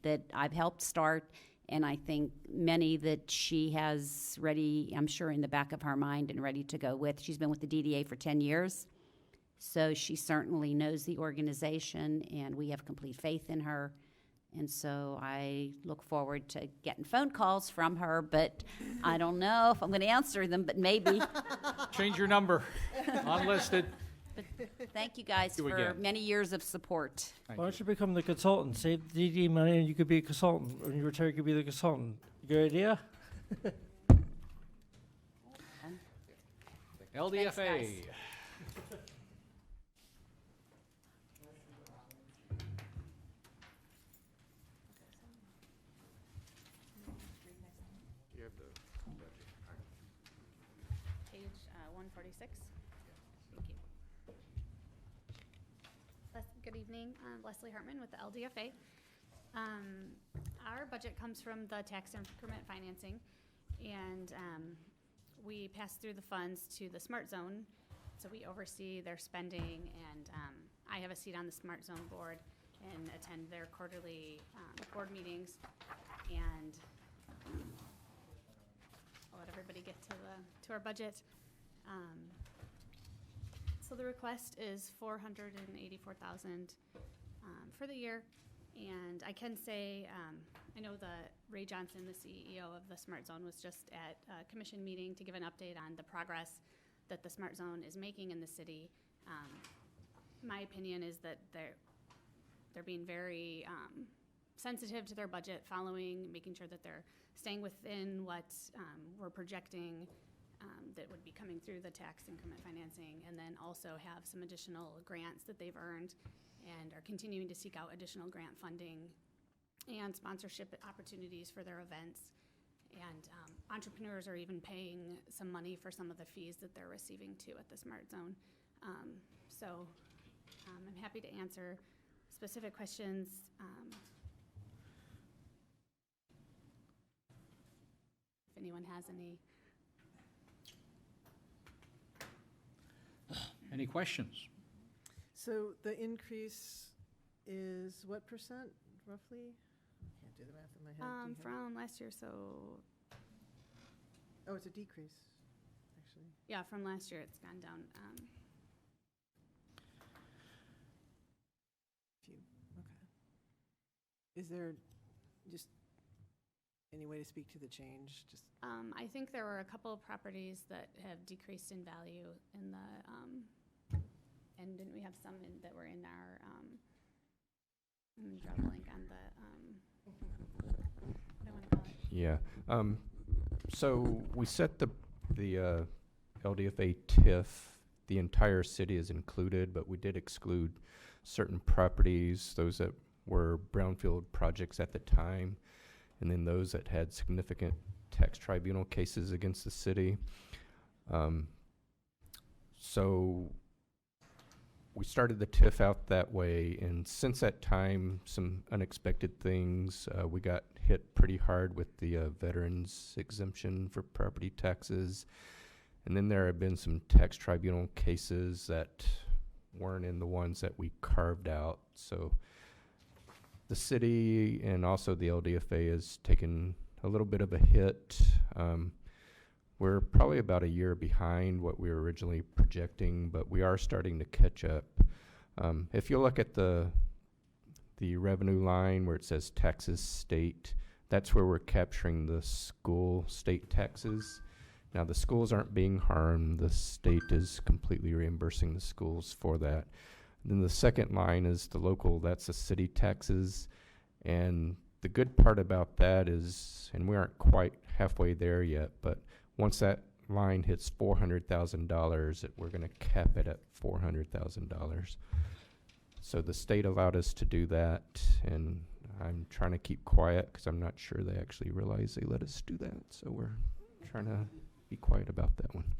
that I've helped start, and I think many that she has ready, I'm sure, in the back of her mind and ready to go with. She's been with the DDA for 10 years. So she certainly knows the organization, and we have complete faith in her. And so I look forward to getting phone calls from her, but I don't know if I'm going to answer them, but maybe. Change your number, unlisted. But thank you guys You for again. many years of support. Thank Why you. don't you become the consultant? Save the DD money and you could be a consultant. When you retire, you could be the consultant. Good idea? LDFA. guys. You have the budget. Page 146. Thank you. Good evening, Leslie Hartman with the LDFA. Our budget comes from the tax increment financing, and we pass through the funds to the Smart Zone, so we oversee their spending, and I have a seat on the Smart Zone board and attend their quarterly board meetings, and I'll let everybody get to our budget. So the request is $484,000 for the year, and I can say I know that Ray Johnson, the CEO of the Smart Zone, was just at a commission meeting to give an update on the progress that the Smart Zone is making in the city. My opinion is that they're being very sensitive to their budget, making sure that they're staying within what we're projecting that would be coming through the tax increment financing, and then also have some additional grants that they've earned and are continuing to seek out additional grant funding and sponsorship opportunities for their events. And entrepreneurs are even paying some money for some of the fees that they're receiving too at the Smart Zone. So I'm happy to answer specific questions. If anyone has any. Any questions? So the increase is what percent, roughly? I can't do the math in my head. Do you have it? From last year, so, Oh, it's a decrease, actually. yeah, from last year, it's gone down. Few, okay. Is there just any way to speak to the change? Just, I think there were a couple of properties that have decreased in value in the, and didn't we have some that were in our, let me draw a blank on the, what do I want to call it? Yeah. So we set the LDFA TIF. The entire city is included, but we did exclude certain properties, those that were brownfield projects at the time, and then those that had significant tax tribunal cases against the city. So we started the TIF out that way, and since that time, some unexpected things. We got hit pretty hard with the veterans exemption for property taxes, and then there have been some tax tribunal cases that weren't in the ones that we carved out. So the city and also the LDFA has taken a little bit of a hit. We're probably about a year behind what we were originally projecting, but we are starting to catch up. If you look at the revenue line where it says taxes state, that's where we're capturing the school state taxes. Now the schools aren't being harmed. The state is completely reimbursing the schools for that. And then the second line is the local, that's the city taxes. And the good part about that is, and we aren't quite halfway there yet, but once that line hits $400,000, we're going to cap it at $400,000. So the state allowed us to do that, and I'm trying to keep quiet because I'm not sure they actually realize they let us do that. So we're trying to be quiet about that one.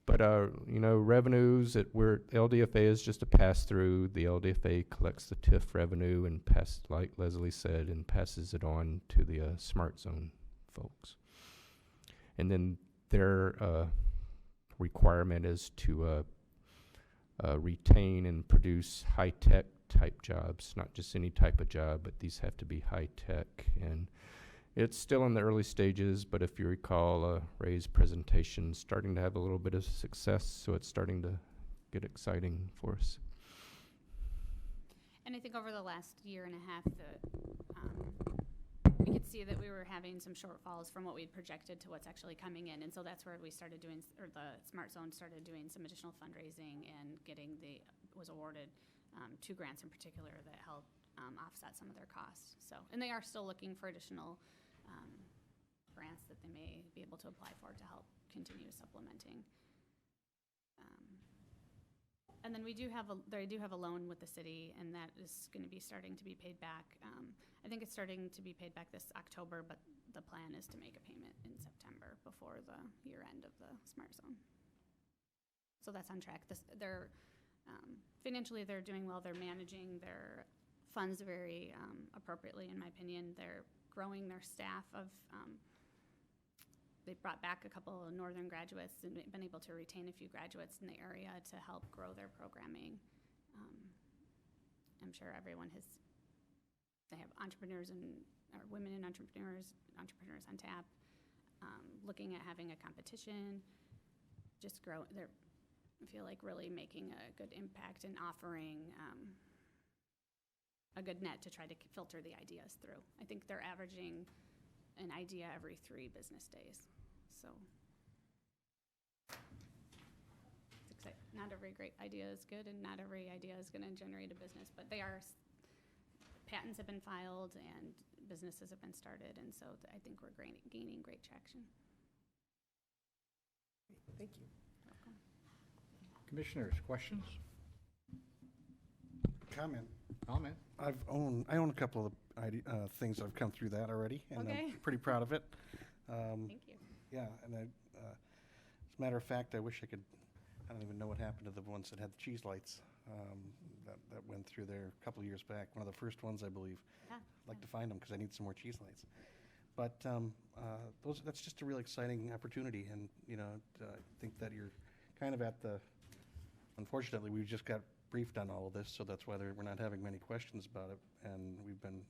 But revenues LDFA is just a pass through. The LDFA collects the TIF revenue and like Leslie said, and passes it on to the Smart Zone folks. And then their requirement is to retain and produce high-tech type jobs, not just any type of job, but these have to be high-tech. And it's still in the early stages, but if you recall, Ray's presentation starting to have a little bit of success, so it's starting to get exciting for us. And I think over the last year and a half, we could see that we were having some shortfalls from what we'd projected to what's actually coming in. And so that's where we started doing, or the Smart Zone started doing some additional fundraising and was awarded 2 grants in particular that helped offset some of their costs. So, and they are still looking for additional grants that they may be able to apply for to help continue supplementing. And then they do have a loan with the city, and that is going to be starting to be paid back. I think it's starting to be paid back this October, but the plan is to make a payment in September before the year end of the Smart Zone. So that's on track. Financially, they're doing well. They're managing their funds very appropriately, in my opinion. They're growing their staff they've brought back a couple of northern graduates and been able to retain a few graduates in the area to help grow their programming. I'm sure they have entrepreneurs or women in entrepreneurs on tap, looking at having a competition, I feel like really making a good impact and offering a good net to try to filter the ideas through. I think they're averaging an idea every 3 business days. So it's exciting. Not every great idea is good, and not every idea is going to generate a business, but patents have been filed and businesses have been started, and so I think we're gaining great traction. thank you. Welcome. Commissioners, questions? Comment. Comment? I own a couple of things that have come through that already, and Okay. I'm pretty proud of it. Thank you. Yeah, and as a matter of fact, I wish I don't even know what happened to the ones that had the cheese lights that went through there a couple of years back. One of the first ones, I believe. Yeah. I'd like to find them because I need some more cheese lights. But that's just a really exciting opportunity, and I think that you're kind of at the Unfortunately, we just got briefed on all of this, so that's why we're not having many questions about it. And we've been,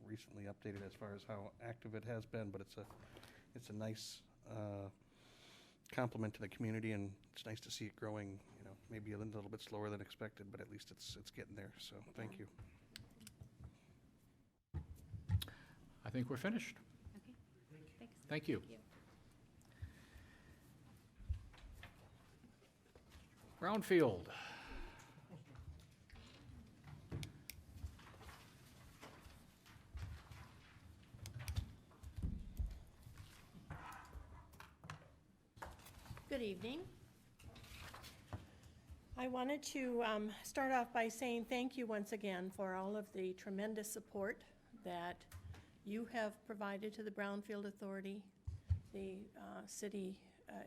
recently updated as far as how active it has been, but it's a nice compliment to the community, and it's nice to see it growing, maybe a little bit slower than expected, but at least it's getting there, so thank you. I think we're finished. Okay, thanks. Thank you. Thank you. Brownfield. Good evening. I wanted to start off by saying thank you once again for all of the tremendous support that you have provided to the Brownfield Authority. The city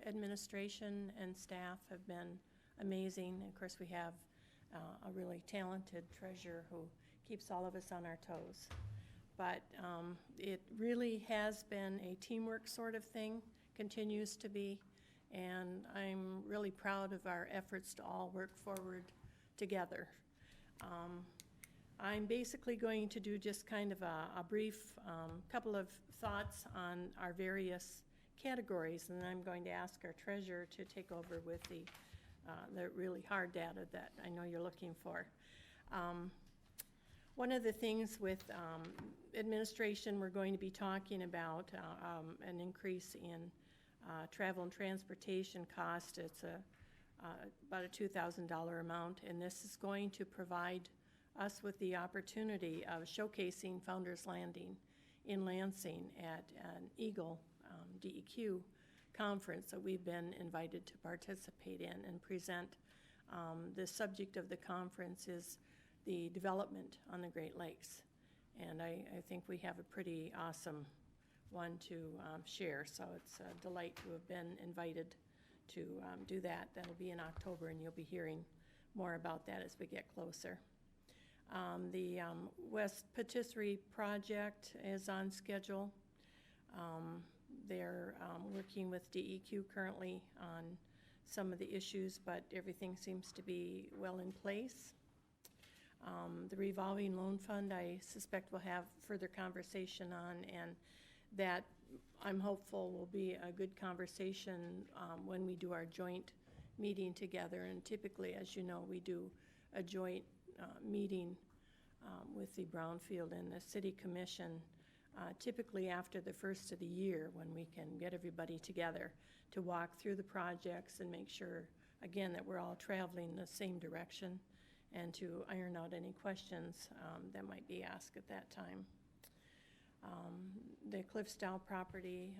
administration and staff have been amazing. Of course, we have a really talented treasurer who keeps all of us on our toes. But it really has been a teamwork sort of thing, continues to be. And I'm really proud of our efforts to all work forward together. I'm basically going to do just kind of a brief couple of thoughts on our various categories, and then I'm going to ask our treasurer to take over with the really hard data that I know you're looking for. One of the things with administration, we're going to be talking about an increase in travel and transportation cost. It's about a $2,000 amount, and this is going to provide us with the opportunity of showcasing Founders Landing in Lansing at an Eagle DEQ conference that we've been invited to participate in and present. The subject of the conference is the development on the Great Lakes, and I think we have a pretty awesome one to share, so it's a delight to have been invited to do that. That'll be in October, and you'll be hearing more about that as we get closer. The West Patisserie project is on schedule. They're working with DEQ currently on some of the issues, but everything seems to be well in place. The revolving loan fund, I suspect we'll have further conversation on, and that I'm hopeful will be a good conversation when we do our joint meeting together. And typically, as you know, we do a joint meeting with the Brownfield and the City Commission, typically after the first of the year, when we can get everybody together to walk through the projects and make sure, again, that we're all traveling the same direction, and to iron out any questions that might be asked at that time. The Cliffsdale property,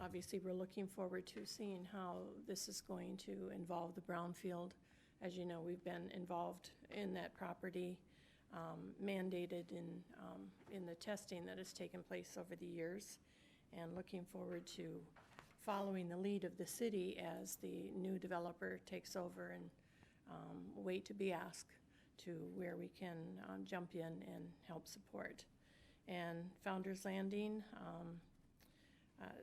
obviously we're looking forward to seeing how this is going to involve the Brownfield. As you know, we've been involved in that property, mandated in the testing that has taken place over the years, and looking forward to following the lead of the city as the new developer takes over and wait to be asked to where we can jump in and help support. And Founders Landing,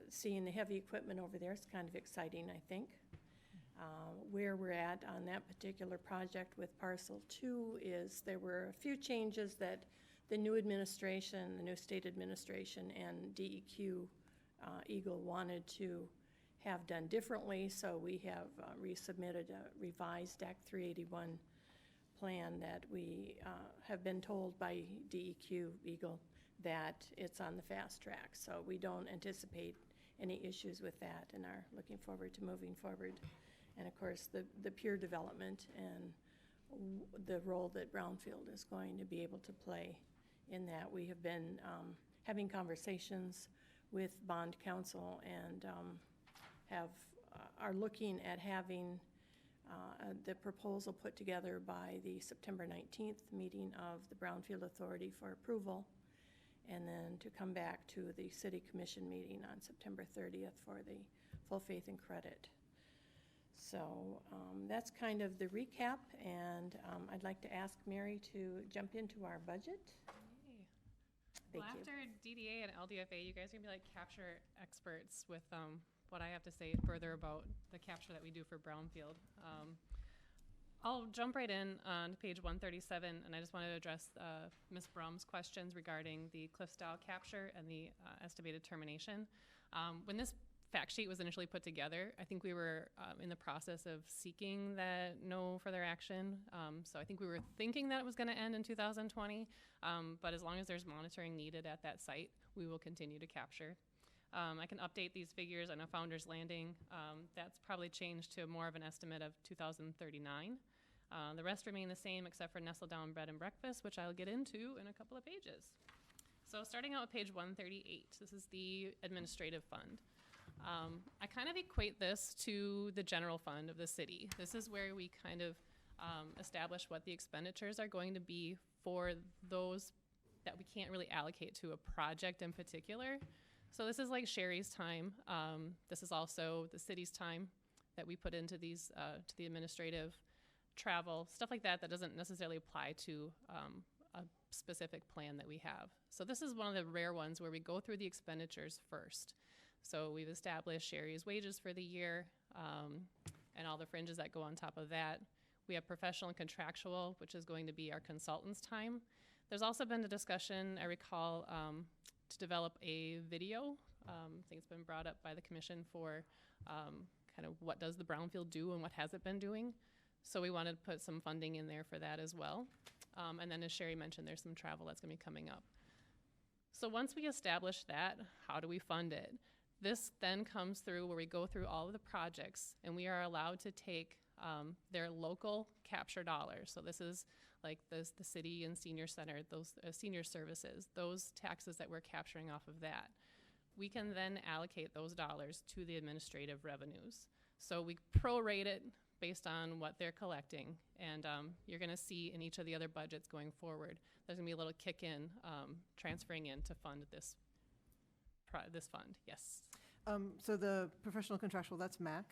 seeing the heavy equipment over there is kind of exciting, I think. Where we're at on that particular project with Parcel 2 is there were a few changes that the new administration, the new state administration, and DEQ Eagle wanted to have done differently, so we have resubmitted a revised Act 381 plan that we have been told by DEQ Eagle that it's on the fast track. So we don't anticipate any issues with that and are looking forward to moving forward. And of course, the peer development and the role that Brownfield is going to be able to play in that. We have been having conversations with bond counsel and are looking at having the proposal put together by the September 19th meeting of the Brownfield Authority for approval, and then to come back to the City Commission meeting on September 30th for the full faith and credit. So that's kind of the recap, and I'd like to ask Mary to jump into our budget. Well, Thank you. after DDA and LDFA, you guys are gonna be like capture experts with what I have to say further about the capture that we do for Brownfield. I'll jump right in on page 137, and I just wanted to address Ms. Brum's questions regarding the cliff style capture and the estimated termination. When this fact sheet was initially put together, I think we were in the process of seeking that no further action. So I think we were thinking that it was going to end in 2020, but as long as there's monitoring needed at that site, we will continue to capture. I can update these figures on a Founder's Landing. That's probably changed to more of an estimate of 2039. The rest remain the same except for Nestle Down Bread and Breakfast, which I'll get into in a couple of pages. So starting out with page 138, this is the administrative fund. I kind of equate this to the general fund of the city. This is where we kind of establish what the expenditures are going to be for those that we can't really allocate to a project in particular. So this is like Sherry's time. This is also the city's time that we put into these, to the administrative travel, stuff like that, that doesn't necessarily apply to a specific plan that we have. So this is one of the rare ones where we go through the expenditures first. So we've established Sherry's wages for the year, and all the fringes that go on top of that. We have professional and contractual, which is going to be our consultants' time. There's also been a discussion, I recall, to develop a video. I think it's been brought up by the commission for kind of what does the brownfield do and what has it been doing. So we wanted to put some funding in there for that as well. And then as Sherry mentioned, there's some travel that's gonna be coming up. So once we establish that, how do we fund it? This then comes through where we go through all of the projects and we are allowed to take their local capture dollars. So this is like the city and senior center, those senior services, those taxes that we're capturing off of that. We can then allocate those dollars to the administrative revenues. So we prorate it based on what they're collecting. And you're gonna see in each of the other budgets going forward, there's gonna be a little kick in, transferring in to fund this fund, yes. So the professional contractual, that's MAC?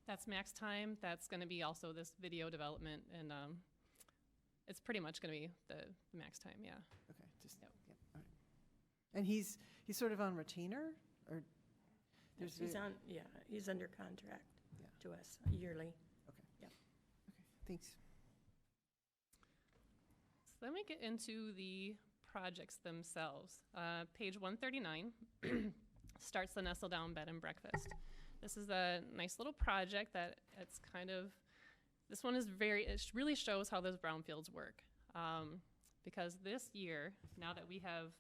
That's max time. That's going to be also this video development, and it's pretty much going to be the max time, yeah. Okay, just, Yep. yeah, all right. And he's sort of on retainer, or? there's He's a- on, yeah, he's under contract Yeah. to us yearly. Okay. Yep. Okay, thanks. So then we get into the projects themselves. Page 139 starts the Nestle Down Bed and Breakfast. This is a nice little project that it's kind of, this one is it really shows how those brownfields work. Because this year, now that we have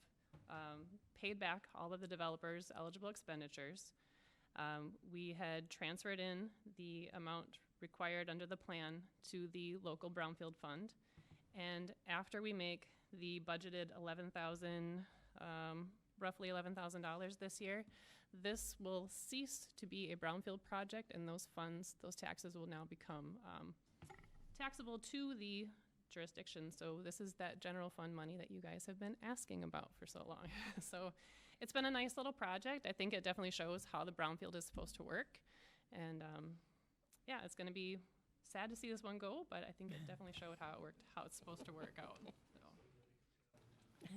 paid back all of the developers' eligible expenditures, we had transferred in the amount required under the plan to the local brownfield fund. And after we make the budgeted roughly $11,000 this year, this will cease to be a brownfield project, and those funds, those taxes will now become taxable to the jurisdiction. So this is that general fund money that you guys have been asking about for so long. So it's been a nice little project. I think it definitely shows how the brownfield is supposed to work. And yeah, it's gonna be sad to see this one go, but I think it definitely showed how it worked, how it's supposed to work out. So.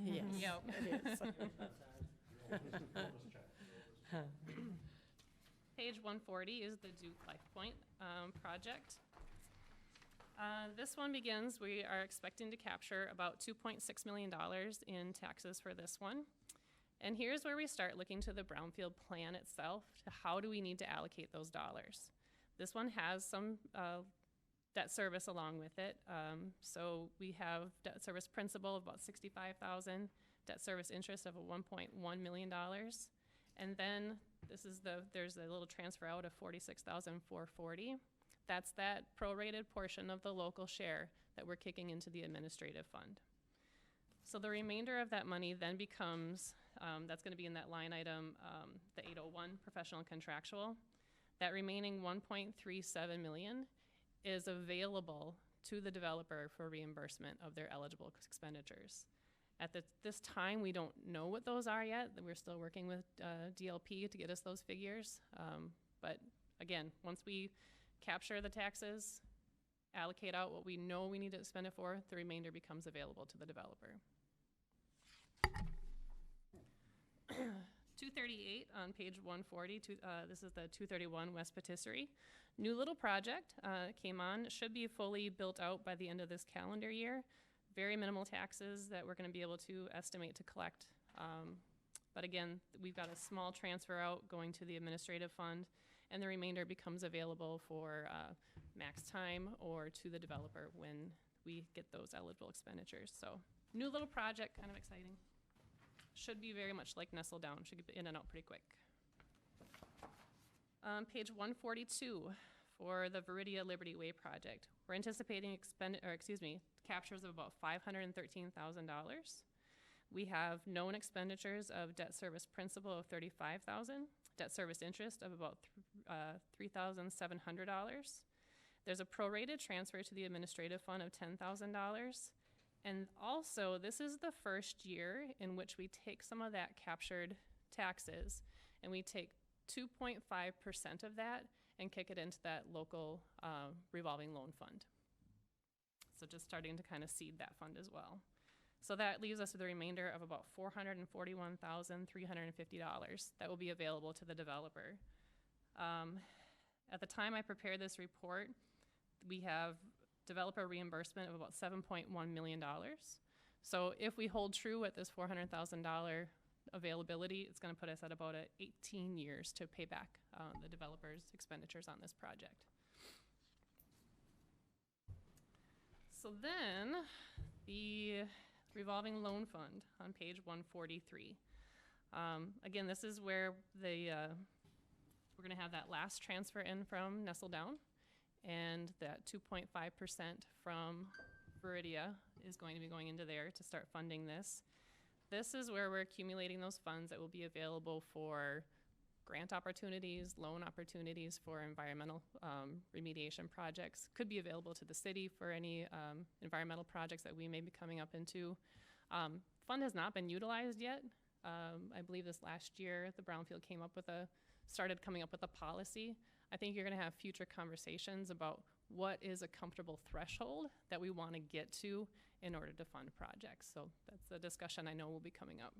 Yes, Yep. it is. Page 140 is the Duke Life Point project. This one begins, we are expecting to capture about $2.6 million in taxes for this one. And here's where we start looking to the brownfield plan itself, to how do we need to allocate those dollars. This one has some debt service along with it. So we have debt service principal of about $65,000, debt service interest of $1.1 million. And then there's a little transfer out of $46,440. That's that prorated portion of the local share that we're kicking into the administrative fund. So the remainder of that money then becomes, that's gonna be in that line item, the 801 professional and contractual. That remaining 1.37 million is available to the developer for reimbursement of their eligible expenditures. At this time, we don't know what those are yet. We're still working with DLP to get us those figures. But again, once we capture the taxes, allocate out what we know we need to spend it for, the remainder becomes available to the developer. 238 on page 140, this is the 231 West Patisserie. New little project came on, should be fully built out by the end of this calendar year. Very minimal taxes that we're going to be able to estimate to collect. But again, we've got a small transfer out going to the administrative fund, and the remainder becomes available for max time or to the developer when we get those eligible expenditures. So new little project, kind of exciting. Should be very much like Nestle Down, should get in and out pretty quick. Page 142 for the Viridia Liberty Way project. We're anticipating captures of about $513,000. We have known expenditures of debt service principal of $35,000, debt service interest of about $3,700. There's a prorated transfer to the administrative fund of $10,000. And also, this is the first year in which we take some of that captured taxes and we take 2.5% of that and kick it into that local revolving loan fund. So just starting to kind of seed that fund as well. So that leaves us with a remainder of about $441,350 that will be available to the developer. At the time I prepared this report, we have developer reimbursement of about $7.1 million. So if we hold true at this $400,000 availability, it's going to put us at about 18 years to pay back the developer's expenditures on this project. So then the revolving loan fund on page 143. Again, this is where we're going to have that last transfer in from Nestle Down, and that 2.5% from Viridia is going to be going into there to start funding this. This is where we're accumulating those funds that will be available for grant opportunities, loan opportunities for environmental remediation projects. Could be available to the city for any environmental projects that we may be coming up into. Fund has not been utilized yet. I believe this last year, the Brownfield started coming up with a policy. I think you're going to have future conversations about what is a comfortable threshold that we want to get to in order to fund projects. So that's a discussion I know will be coming up.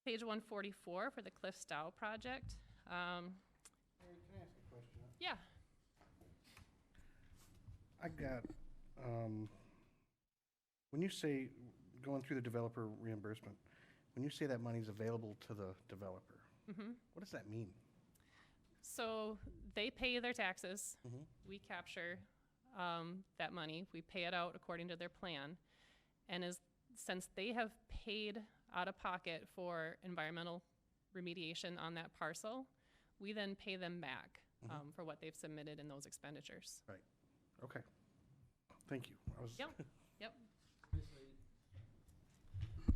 Page 144 for the Cliff Stow project. Mary, can I ask a question? Yeah. I got, when you say going through the developer reimbursement, when you say that money's available to the developer, what does that mean? So they pay their taxes. Mhm. We capture that money. We pay it out according to their plan. And since they have paid out of pocket for environmental remediation on that parcel, we then pay them back for what they've submitted in those expenditures. Right. Okay. Thank you. Yep.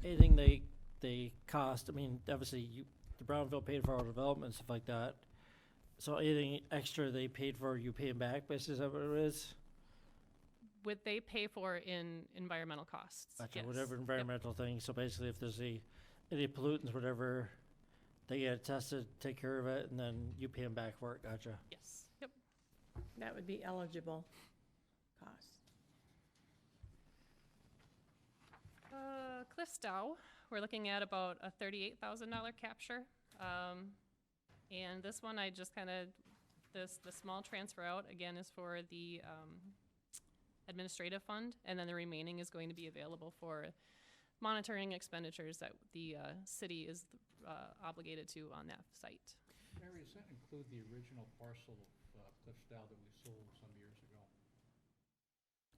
Anything they cost, I mean, obviously the Brownfield paid for our development and stuff like that. So anything extra they paid for, you pay them back, basically, is that what it is? What they pay for in environmental costs. Gotcha, yes. whatever environmental thing. So basically, if there's any pollutants, whatever, they get it tested, take care of it, and then you pay them back for it. Gotcha. Yes. Yep. That would be eligible cost. Cliff Stow, we're looking at about a $38,000 capture. And this one, I just kind of, the small transfer out, again, is for the administrative fund, and then the remaining is going to be available for monitoring expenditures that the city is obligated to on that site. Mary, does that include the original parcel of Cliff Stow that we sold some years ago?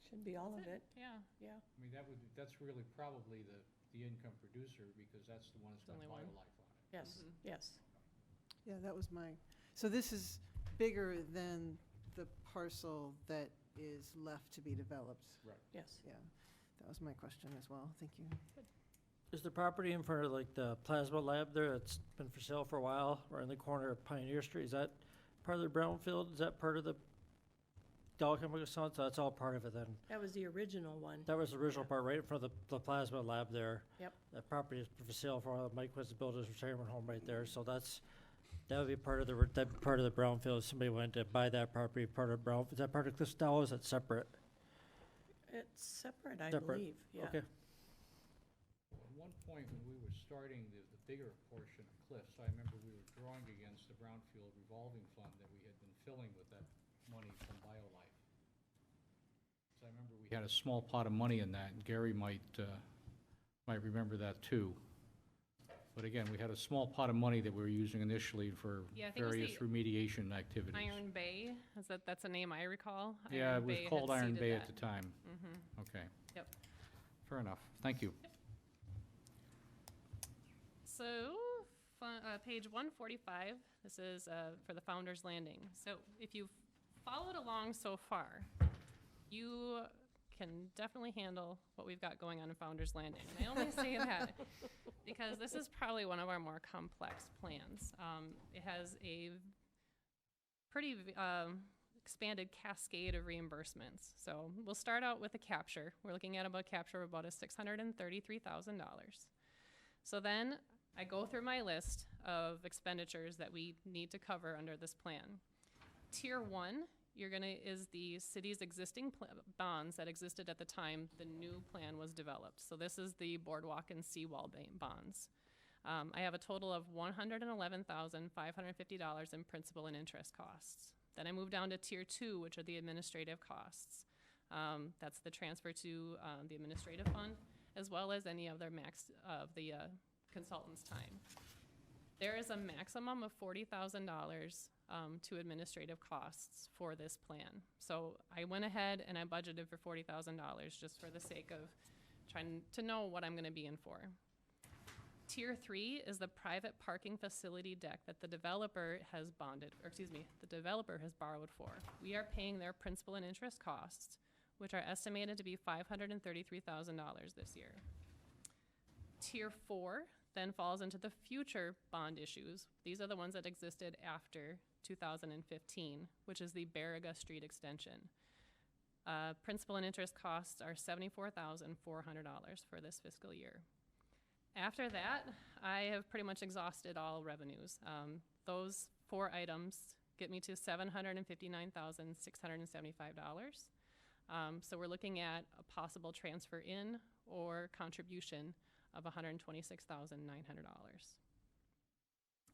Should be all of it. Yeah. Yeah. I mean, that's really probably the income producer, because that's the one that's got Only one. Vital Life on it. Yes, yes. Yeah, that was so this is bigger than the parcel that is left to be developed. Right. Yes. Yeah, that was my question as well. Thank you. Is the property in front of like the plasma lab there that's been for sale for a while, or in the corner of Pioneer Street, is that part of the brownfield? Is that part of the Dow Chemical Science? So that's all part of it then? That was the original one. That was the original part, right in front of the plasma lab there. Yep. That property is for sale for a while. Mike was to build his retirement home right there, so that would be part of the brownfield. If somebody wanted to buy that property, part of brown, is that part of Cliff Stow, or is it separate? It's separate, I Separate. believe, yeah. Okay. One one point when we were starting the bigger portion of Cliffs, I remember we were drawing against the Brownfield revolving fund that we had been filling with that money from BioLife. So I remember we had a small pot of money in that, and Gary might remember that too. But again, we had a small pot of money that we were using initially for Yeah, I think it was various the remediation activities. Iron Bay, that's a name I recall. Yeah, it was Bay called had Iron seeded Bay that. at the time. Mhm. Okay. Yep. Fair enough. Thank you. So, page 145, this is for the Founder's Landing. So if you've followed along so far, you can definitely handle what we've got going on in Founder's Landing. And I only say that because this is probably one of our more complex plans. It has a pretty expanded cascade of reimbursements. So we'll start out with the capture. We're looking at about capture of about a $633,000. So then I go through my list of expenditures that we need to cover under this plan. Tier 1 is the city's existing bonds that existed at the time the new plan was developed. So this is the boardwalk and seawall bonds. I have a total of $111,550 in principal and interest costs. Then I move down to Tier 2, which are the administrative costs. That's the transfer to the administrative fund, as well as any other max of the consultant's time. There is a maximum of $40,000 to administrative costs for this plan. So I went ahead and I budgeted for $40,000 just for the sake of trying to know what I'm going to be in for. Tier 3 is the private parking facility deck that the developer has borrowed for. We are paying their principal and interest costs, which are estimated to be $533,000 this year. Tier 4 then falls into the future bond issues. These are the ones that existed after 2015, which is the Barriga Street extension. Principal and interest costs are $74,400 for this fiscal year. After that, I have pretty much exhausted all revenues. Those 4 items get me to $759,675. So we're looking at a possible transfer in or contribution of $126,900.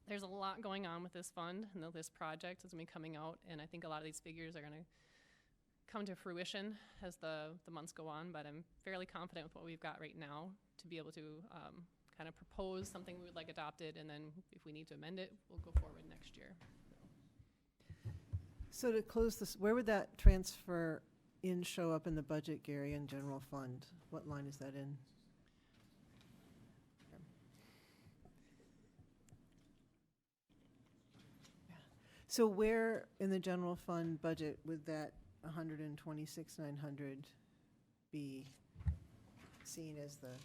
There's a lot going on with this fund and this project is going to be coming out, and I think a lot of these figures are going to come to fruition as the months go on, but I'm fairly confident with what we've got right now to be able to kind of propose something we would like adopted, and then if we need to amend it, we'll go forward next year. So to close this, where would that transfer in show up in the budget, Gary, in general fund? What line is that in? So where in the general fund budget would that 126,900 be seen as the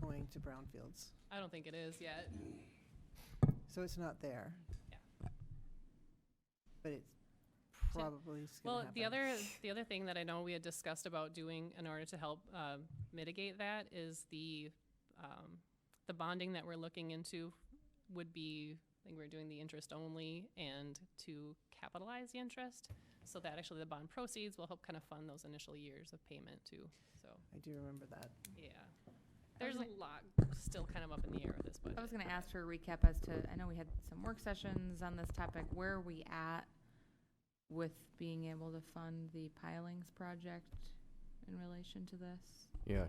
going to brownfields? I don't think it is yet. So it's not there? Yeah. But it's probably is gonna Well, happen. the other thing that I know we had discussed about doing in order to help mitigate that is the bonding that we're looking into would be, I think we're doing the interest only and to capitalize the interest, so that actually the bond proceeds will help kind of fund those initial years of payment too. So I do remember that. yeah, there's a lot still kind of up in the air with this budget. I was going to ask for a recap as to, I know we had some work sessions on this topic. Where are we at with being able to fund the pilings project in relation to this? Yeah,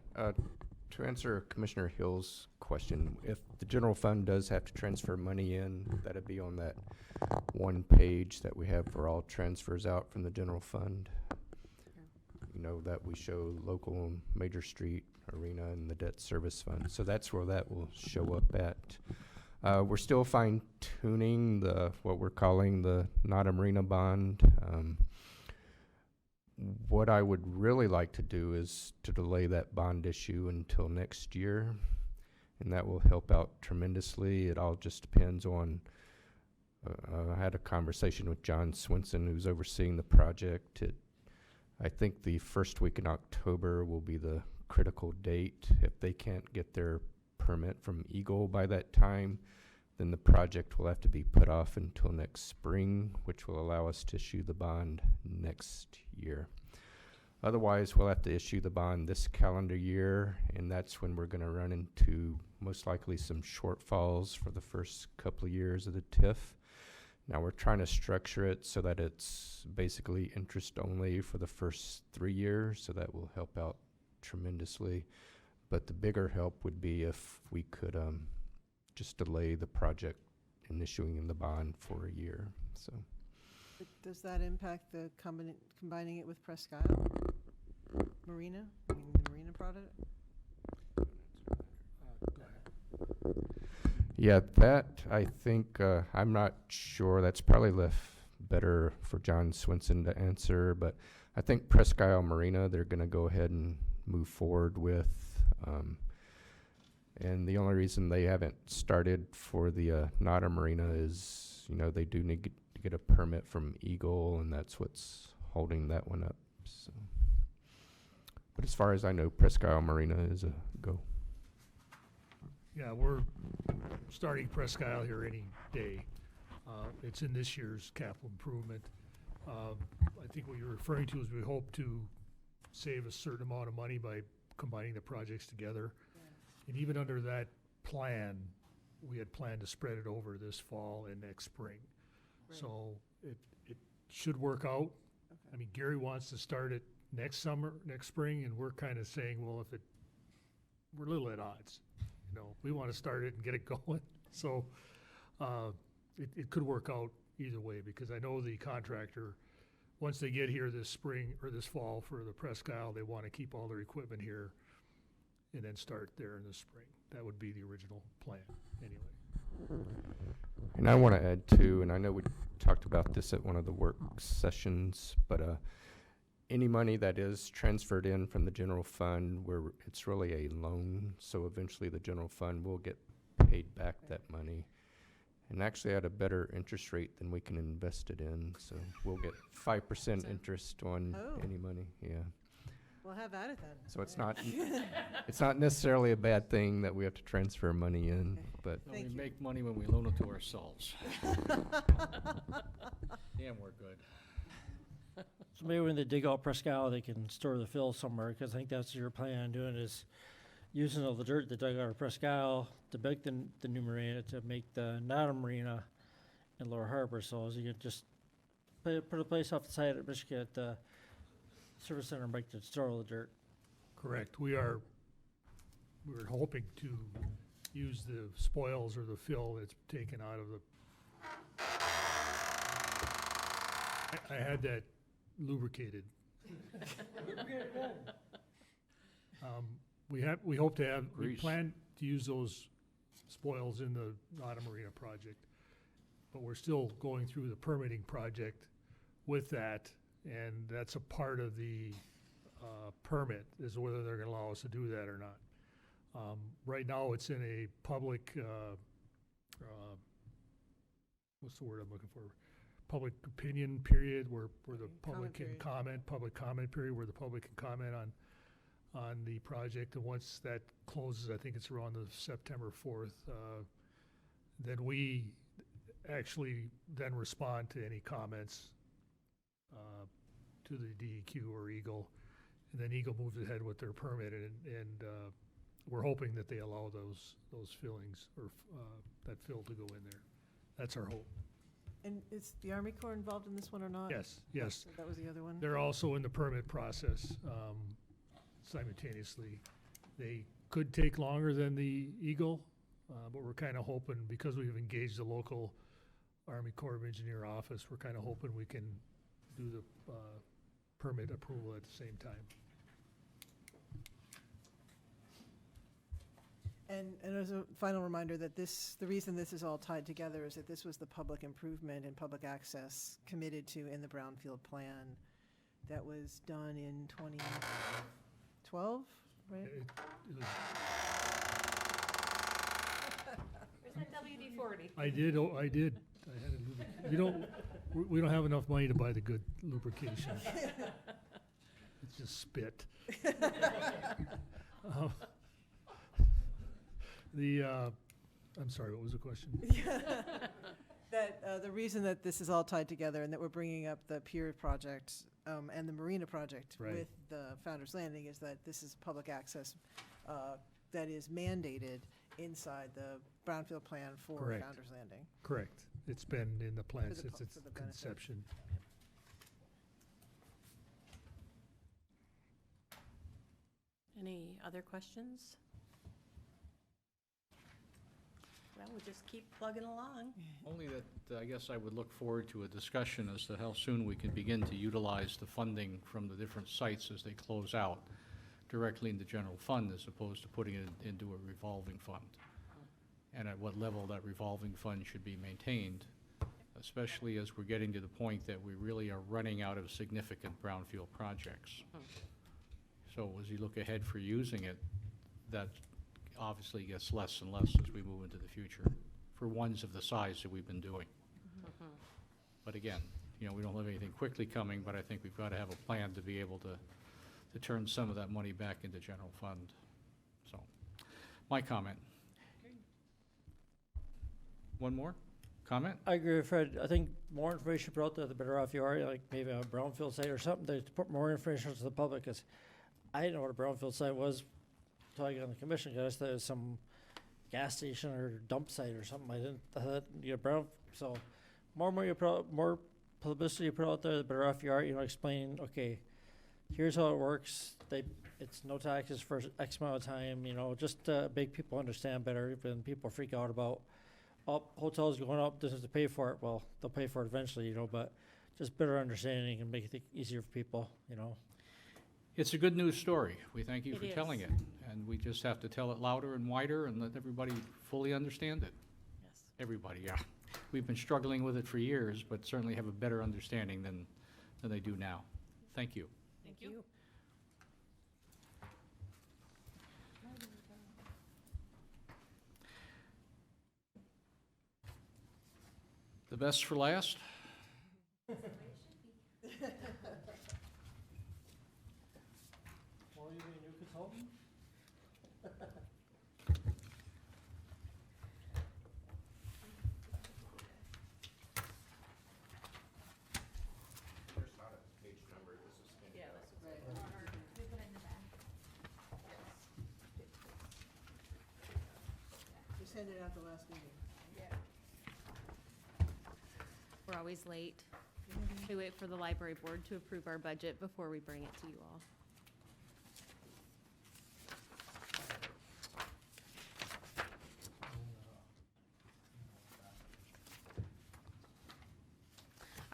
to answer Commissioner Hill's question, if the general fund does have to transfer money in, that'd be on that one page that we have for all transfers out from the general fund. You know, that we show local and major street, arena, and the debt service fund. So that's where that will show up at. We're still fine tuning what we're calling the not a marina bond. What I would really like to do is to delay that bond issue until next year, and that will help out tremendously. It all just depends on, I had a conversation with John Swinson, who's overseeing the project. I think the first week in October will be the critical date. If they can't get their permit from Eagle by that time, then the project will have to be put off until next spring, which will allow us to issue the bond next year. Otherwise, we'll have to issue the bond this calendar year, and that's when we're gonna run into most likely some shortfalls for the first couple of years of the TIF. Now, we're trying to structure it so that it's basically interest only for the first 3 years, so that will help out tremendously. But the bigger help would be if we could just delay the project in issuing the bond for a year, so. But does that impact the combining it with Presque Isle Marina? I mean, the marina product? Yeah, that, I think, I'm not sure, that's probably left better for John Swenson to answer, but I think Presque Isle Marina, they're gonna go ahead and move forward with. And the only reason they haven't started for the Nada Marina is, you know, they do need to get a permit from Eagle, and that's what's holding that one up, so. But as far as I know, Presque Isle Marina is a go. Yeah, we're starting Presque Isle here any day. It's in this year's capital improvement. I think what you're referring to is we hope to save a certain amount of money by combining the projects together. And even under that plan, we had planned to spread it over this fall and next spring. Right. So it should work out. Okay. I mean, Gary wants to start it next summer, next spring, and we're kind of saying, well, we're a little at odds. You know, we want to start it and get it going. So it could work out either way, because I know the contractor, once they get here this spring or this fall for the Presque Isle, they want to keep all their equipment here and then start there in the spring. That would be the original plan, anyway. And I want to add too, and I know we talked about this at one of the work sessions, but any money that is transferred in from the general fund, where it's really a loan, so eventually the general fund will get paid back that money. And actually at a better interest rate than we can invest it in, so we'll get 5% interest on Oh. any money, yeah. We'll have at it then. So it's not, it's not necessarily a bad thing that we have to transfer money in, Okay. but No, Thank we you. make money when we loan it to ourselves. Damn, we're good. So maybe when they dig out Presque Isle, they can store the fill somewhere, because I think that's what you're planning on doing, is using all the dirt they dug out of Presque Isle to make the new marina, to make the Nada Marina in Lower Harbor. So as you could just put a place off the side at Michigan at the service center and make to store all the dirt. Correct. We're hoping to use the spoils or the fill that's taken out of the. I had that lubricated. We hope to have, we Grease. plan to use those spoils in the Nada Marina project, but we're still going through the permitting project with that, and that's a part of the permit, is whether they're gonna allow us to do that or not. Right now, it's in a public, what's the word I'm looking for? Public opinion period, where the public can period. comment, public comment period, where the public can comment on the project. And once that closes, I think it's around the September 4th, then we actually then respond to any comments to the DEQ or Eagle. And then Eagle moves ahead with their permit, and we're hoping that they allow those fillings, or that fill to go in there. That's our hope. And is the Army Corps involved in this one or not? Yes, yes. So that was the other one? They're also in the permit process simultaneously. They could take longer than the Eagle, but we're kind of hoping, because we've engaged the local Army Corps of Engineer office, we're kind of hoping we can do the permit approval at the same time. And as a final reminder that the reason this is all tied together is that this was the public improvement and public access committed to in the Brownfield plan that was done in 2012, right? It was, Where's that WD-40? I did. I had a we don't have enough money to buy the good lubrication. It's just spit. I'm sorry, what was the question? That, the reason that this is all tied together and that we're bringing up the pier project and the marina project Right. with the Founder's Landing is that this is public access that is mandated inside the brownfield plan for Correct. Founder's Landing. Correct. It's been in the plan For the since pu- its for the benefit. conception. Any other questions? Well, we'll just keep plugging along. Only that, I guess I would look forward to a discussion as to how soon we can begin to utilize the funding from the different sites as they close out directly in the general fund as opposed to putting it into a revolving fund. And at what level that revolving fund should be maintained, especially as we're getting to the point that we really are running out of significant brownfield projects. So as you look ahead for using it, that obviously gets less and less as we move into the future for ones of the size that we've been doing. But again, you know, we don't have anything quickly coming, but I think we've got to have a plan to be able to turn some of that money back into general fund. So, my comment. One more comment? I agree with Fred. I think more information put out there, the better off you are, like maybe a brownfield site or something, to put more information to the public, because I didn't know what a brownfield site was until I got on the commission. I just thought it was some gas station or dump site or something. I didn't, I thought, so more publicity you put out there, the better off you are, explaining, okay, here's how it works. It's no taxes for X amount of time, just to make people understand better. When people freak out about, hotels going up, this is to pay for it. Well, they'll pay for it eventually, but just better understanding and make it easier for people, It's a good news story. We thank you It for is. telling it. And we just have to tell it louder and wider and let everybody fully understand it. Yes. Everybody, yeah. We've been struggling with it for years, but certainly have a better understanding than they do now. Thank you. Thank you. The best for last? Well, you mean new consultant? There's not a page number, this is kind Yeah, of. Just handed out the last meeting. We're always late. We wait for the library board to approve our budget before we bring it to you all.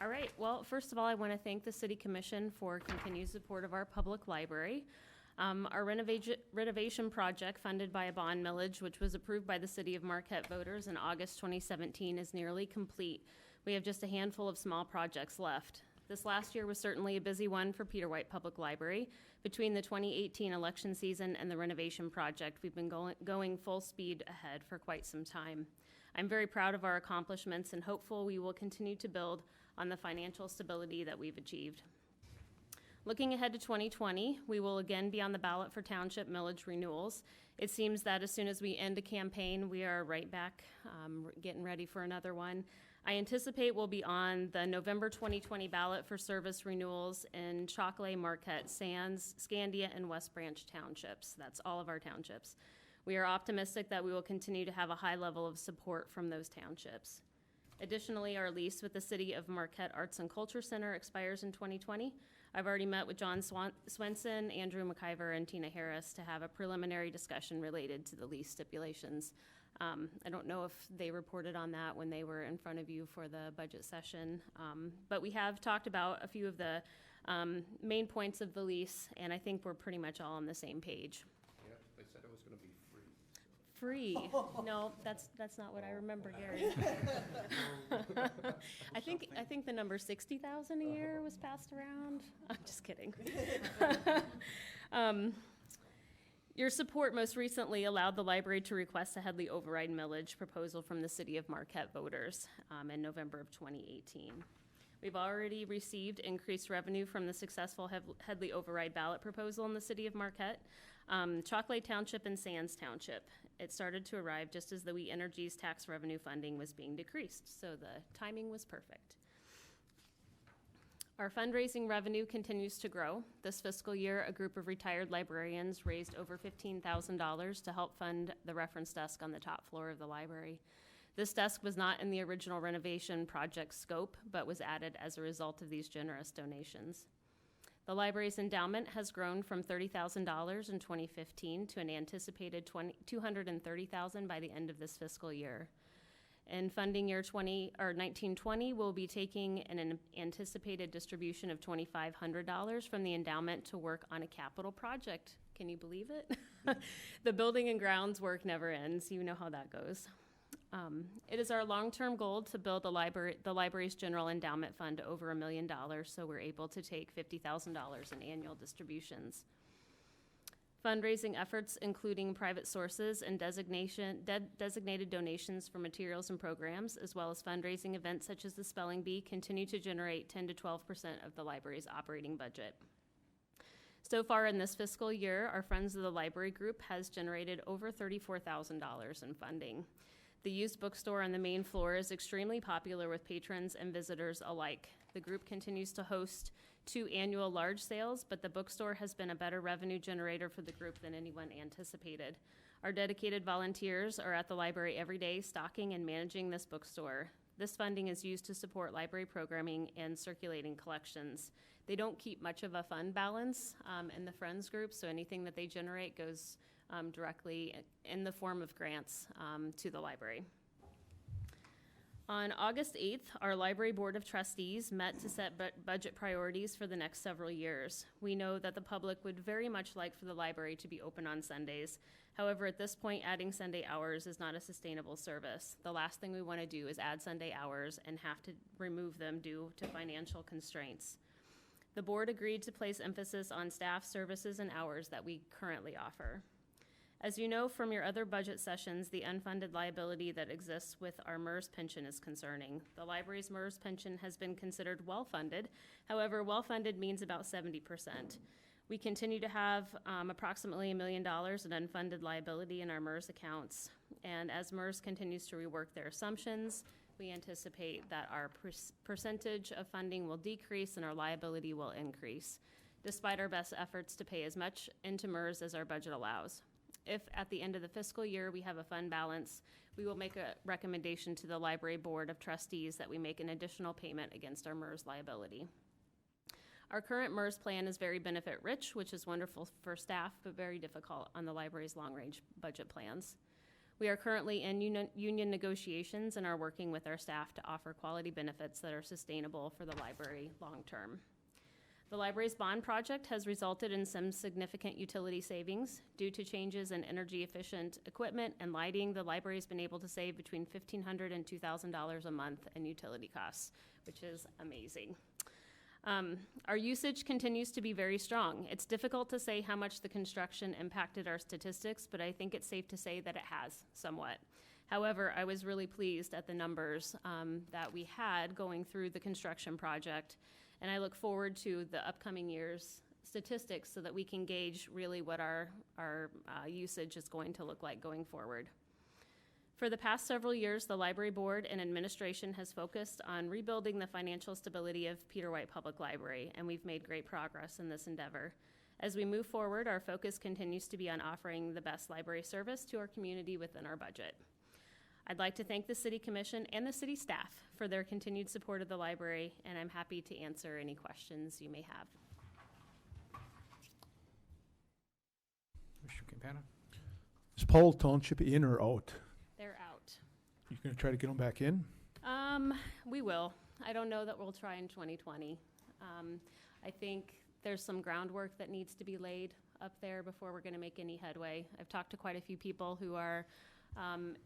All right, well, first of all, I want to thank the City Commission for continued support of our public library. Our renovation project funded by a bond millage, which was approved by the City of Marquette voters in August 2017, is nearly complete. We have just a handful of small projects left. This last year was certainly a busy one for Peter White Public Library. Between the 2018 election season and the renovation project, we've been going full speed ahead for quite some time. I'm very proud of our accomplishments and hopeful we will continue to build on the financial stability that we've achieved. Looking ahead to 2020, we will again be on the ballot for township millage renewals. It seems that as soon as we end a campaign, we are right back getting ready for another one. I anticipate we'll be on the November 2020 ballot for service renewals in Chocolate, Marquette, Sands, Scandia, and West Branch townships. That's all of our townships. We are optimistic that we will continue to have a high level of support from those townships. Additionally, our lease with the City of Marquette Arts and Culture Center expires in 2020. I've already met with John Swenson, Andrew McIver, and Tina Harris to have a preliminary discussion related to the lease stipulations. I don't know if they reported on that when they were in front of you for the budget session, but we have talked about a few of the main points of the lease, and I think we're pretty much all on the same page. Yeah, they said it was gonna be free. Free? No, that's not what I remember, Gary. I think the number 60,000 a year was passed around. I'm just kidding. Your support most recently allowed the library to request a Headley override millage proposal from the City of Marquette voters in November of 2018. We've already received increased revenue from the successful Headley override ballot proposal in the City of Marquette. Chalkley Township and Sands Township. It started to arrive just as the We Energy's tax revenue funding was being decreased, so the timing was perfect. Our fundraising revenue continues to grow. This fiscal year, a group of retired librarians raised over $15,000 to help fund the reference desk on the top floor of the library. This desk was not in the original renovation project scope, but was added as a result of these generous donations. The library's endowment has grown from $30,000 in 2015 to an anticipated $230,000 by the end of this fiscal year. In funding year 1920, we'll be taking an anticipated distribution of $2,500 from the endowment to work on a capital project. Can you believe it? The building and grounds work never ends. You know how that goes. It is our long-term goal to build the library's general endowment fund to over $1 million, so we're able to take $50,000 in annual distributions. Fundraising efforts, including private sources and designated donations for materials and programs, as well as fundraising events such as the Spelling Bee, continue to generate 10 to 12% of the library's operating budget. So far in this fiscal year, our Friends of the Library group has generated over $34,000 in funding. The used bookstore on the main floor is extremely popular with patrons and visitors alike. The group continues to host 2 annual large sales, but the bookstore has been a better revenue generator for the group than anyone anticipated. Our dedicated volunteers are at the library every day, stocking and managing this bookstore. This funding is used to support library programming and circulating collections. They don't keep much of a fund balance in the Friends group, so anything that they generate goes directly in the form of grants to the library. On August 8th, our Library Board of Trustees met to set budget priorities for the next several years. We know that the public would very much like for the library to be open on Sundays. However, at this point, adding Sunday hours is not a sustainable service. The last thing we want to do is add Sunday hours and have to remove them due to financial constraints. The board agreed to place emphasis on staff services and hours that we currently offer. As you know from your other budget sessions, the unfunded liability that exists with our MERS pension is concerning. The library's MERS pension has been considered well-funded. However, well-funded means about 70%. We continue to have approximately $1 million in unfunded liability in our MERS accounts. And as MERS continues to rework their assumptions, we anticipate that our percentage of funding will decrease and our liability will increase, despite our best efforts to pay as much into MERS as our budget allows. If at the end of the fiscal year we have a fund balance, we will make a recommendation to the Library Board of Trustees that we make an additional payment against our MERS liability. Our current MERS plan is very benefit-rich, which is wonderful for staff, but very difficult on the library's long-range budget plans. We are currently in union negotiations and are working with our staff to offer quality benefits that are sustainable for the library long-term. The library's bond project has resulted in some significant utility savings. Due to changes in energy-efficient equipment and lighting, the library's been able to save between $1,500 and $2,000 a month in utility costs, which is amazing. Our usage continues to be very strong. It's difficult to say how much the construction impacted our statistics, but I think it's safe to say that it has somewhat. However, I was really pleased at the numbers that we had going through the construction project, and I look forward to the upcoming year's statistics so that we can gauge really what our usage is going to look like going forward. For the past several years, the Library Board and administration has focused on rebuilding the financial stability of Peter White Public Library, and we've made great progress in this endeavor. As we move forward, our focus continues to be on offering the best library service to our community within our budget. I'd like to thank the City Commission and the city staff for their continued support of the library, and I'm happy to answer any questions you may have. Mr. Campana? Is Powell Township in or out? They're out. You gonna try to get them back in? We will. I don't know that we'll try in 2020. I think there's some groundwork that needs to be laid up there before we're gonna make any headway. I've talked to quite a few people who are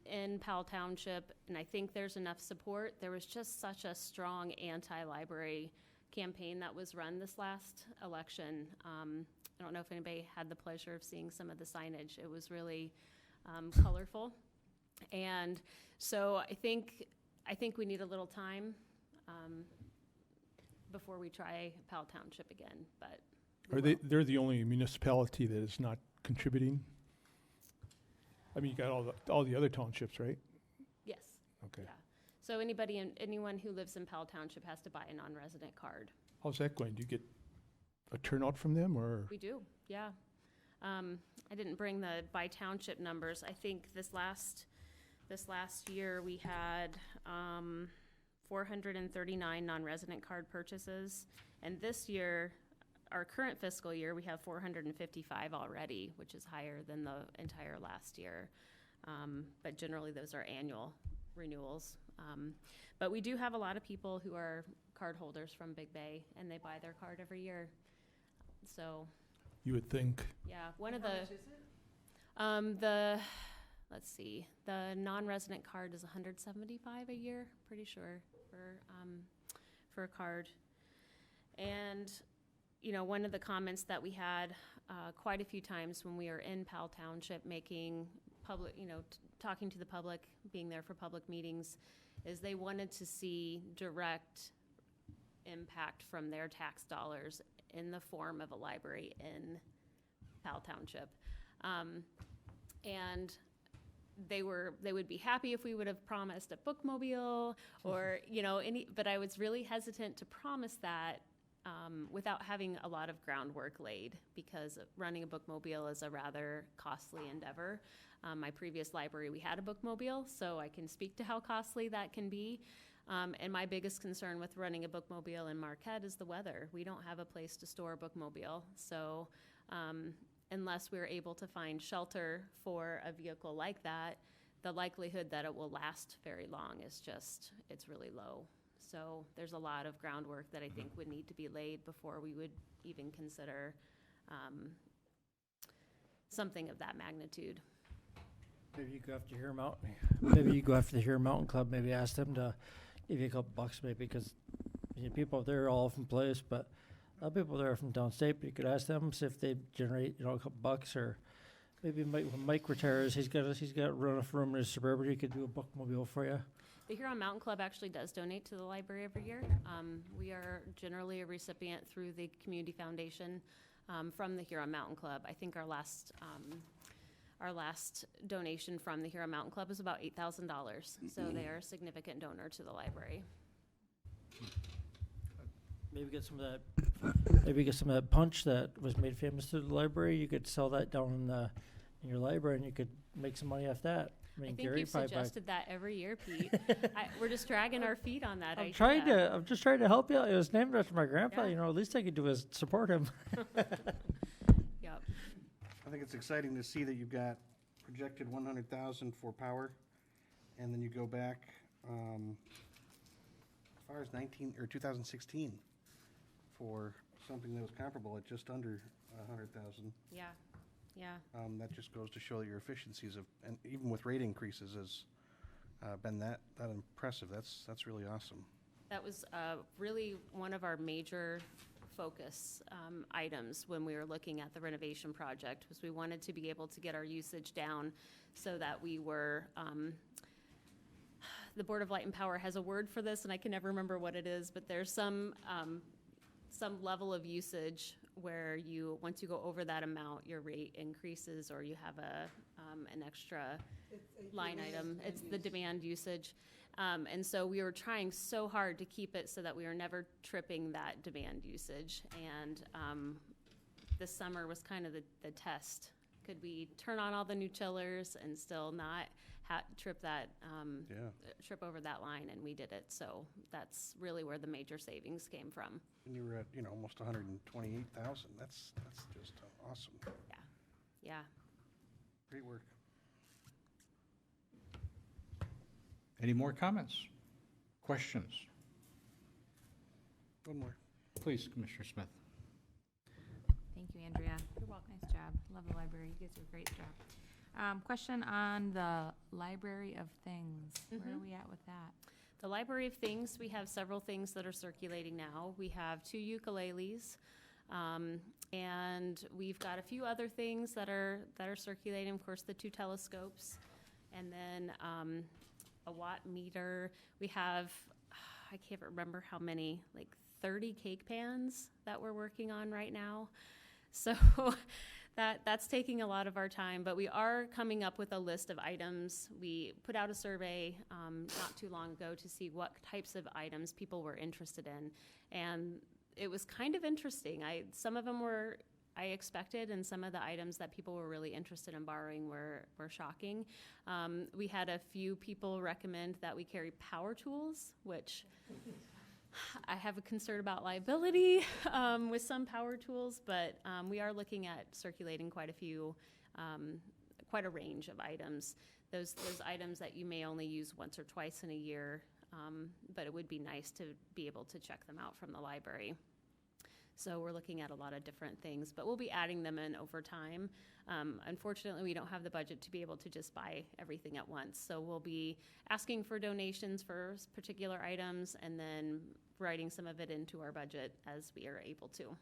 in Powell Township, and I think there's enough support. There was just such a strong anti-library campaign that was run this last election. I don't know if anybody had the pleasure of seeing some of the signage. It was really colorful. And so I think we need a little time before we try Powell Township again. But They're the only municipality that is not contributing? I mean, you got all the other townships, right? Yes. Okay. Yeah. So anyone who lives in Powell Township has to buy a non-resident card. How's that going? Do you get a turnout from them, or? We do, yeah. I didn't bring the by township numbers. I think this last year we had 439 non-resident card purchases, and this year, our current fiscal year, we have 455 already, which is higher than the entire last year. But generally, those are annual renewals. But we do have a lot of people who are card holders from Big Bay, and they buy their card every year. So, You would think. yeah, one of How the, much is it? let's see, the non-resident card is $175 a year, pretty sure, for a card. And, you know, one of the comments that we had quite a few times when we were in Powell Township making public, you know, talking to the public, being there for public meetings, is they wanted to see direct impact from their tax dollars in the form of a library in Powell Township. And they would be happy if we would have promised a bookmobile or, you know, but I was really hesitant to promise that without having a lot of groundwork laid, because running a bookmobile is a rather costly endeavor. My previous library, we had a bookmobile, so I can speak to how costly that can be. And my biggest concern with running a bookmobile in Marquette is the weather. We don't have a place to store a bookmobile, so unless we're able to find shelter for a vehicle like that, the likelihood that it will last very long is it's really low. So there's a lot of groundwork that I think would need to be laid before we would even consider something of that magnitude. Maybe you go after Hero Mountain. Maybe you go after the Hero Mountain Club. Maybe ask them to give you a couple bucks, maybe, because people up there are all from place, but a lot of people there are from downstate. But you could ask them, see if they generate, a couple bucks, or maybe when Mike retires, he's got enough room in his Suburban. He could do a bookmobile for you. The Huron Mountain Club actually does donate to the library every year. We are generally a recipient through the Community Foundation from the Huron Mountain Club. I think our last donation from the Huron Mountain Club is about $8,000. So they are a significant donor to the library. Maybe get some of that punch that was made famous through the library. You could sell that down in your library, and you could make some money off that. I think Gary you've probably suggested that every year, Pete. We're just dragging our feet on that I'm idea. just trying to help you out. It was named after my grandpa. Yeah. At least I could do is support him. Yep. I think it's exciting to see that you've got projected 100,000 for power, and then you go back as far as 2016 for something that was comparable at just under 100,000. Yeah. Yeah. That just goes to show that your efficiencies and even with rate increases, has been that impressive. That's really awesome. That was really one of our major focus items when we were looking at the renovation project, was we wanted to be able to get our usage down so that we were, the Board of Light and Power has a word for this, and I can never remember what it is, but there's some level of usage where once you go over that amount, your rate increases, or you have an extra line item. It's the demand usage. And so we were trying so hard to keep it so that we were never tripping that demand usage. And this summer was kind of the test. Could we turn on all the new chillers and still not trip over that line? And we did it. So that's really where the major savings came from. And you were at almost 128,000. That's just awesome. Yeah. Yeah. Great work. Any more comments? Questions? One more. Please, Commissioner Smith. Thank you, Andrea. You're welcome. Nice job. Love the library. You guys do a great job. Question on the Library of Things. Where are we at with that? The Library of Things, we have several things that are circulating now. We have 2 ukuleles, and we've got a few other things that are circulating. Of course, the 2 telescopes, and then a watt meter. We have, I can't remember how many, like 30 cake pans that we're working on right now. So That's taking a lot of our time, but we are coming up with a list of items. We put out a survey not too long ago to see what types of items people were interested in, and it was kind of interesting. Some of them were I expected, and some of the items that people were really interested in borrowing were shocking. We had a few people recommend that we carry power tools, which I have a concern about liability with some power tools, but we are looking at circulating quite a range of items. Those items that you may only use once or twice in a year, but it would be nice to be able to check them out from the library. So we're looking at a lot of different things, but we'll be adding them in over time. Unfortunately, we don't have the budget to be able to just buy everything at once. So we'll be asking for donations for particular items and then writing some of it into our budget as we are able to.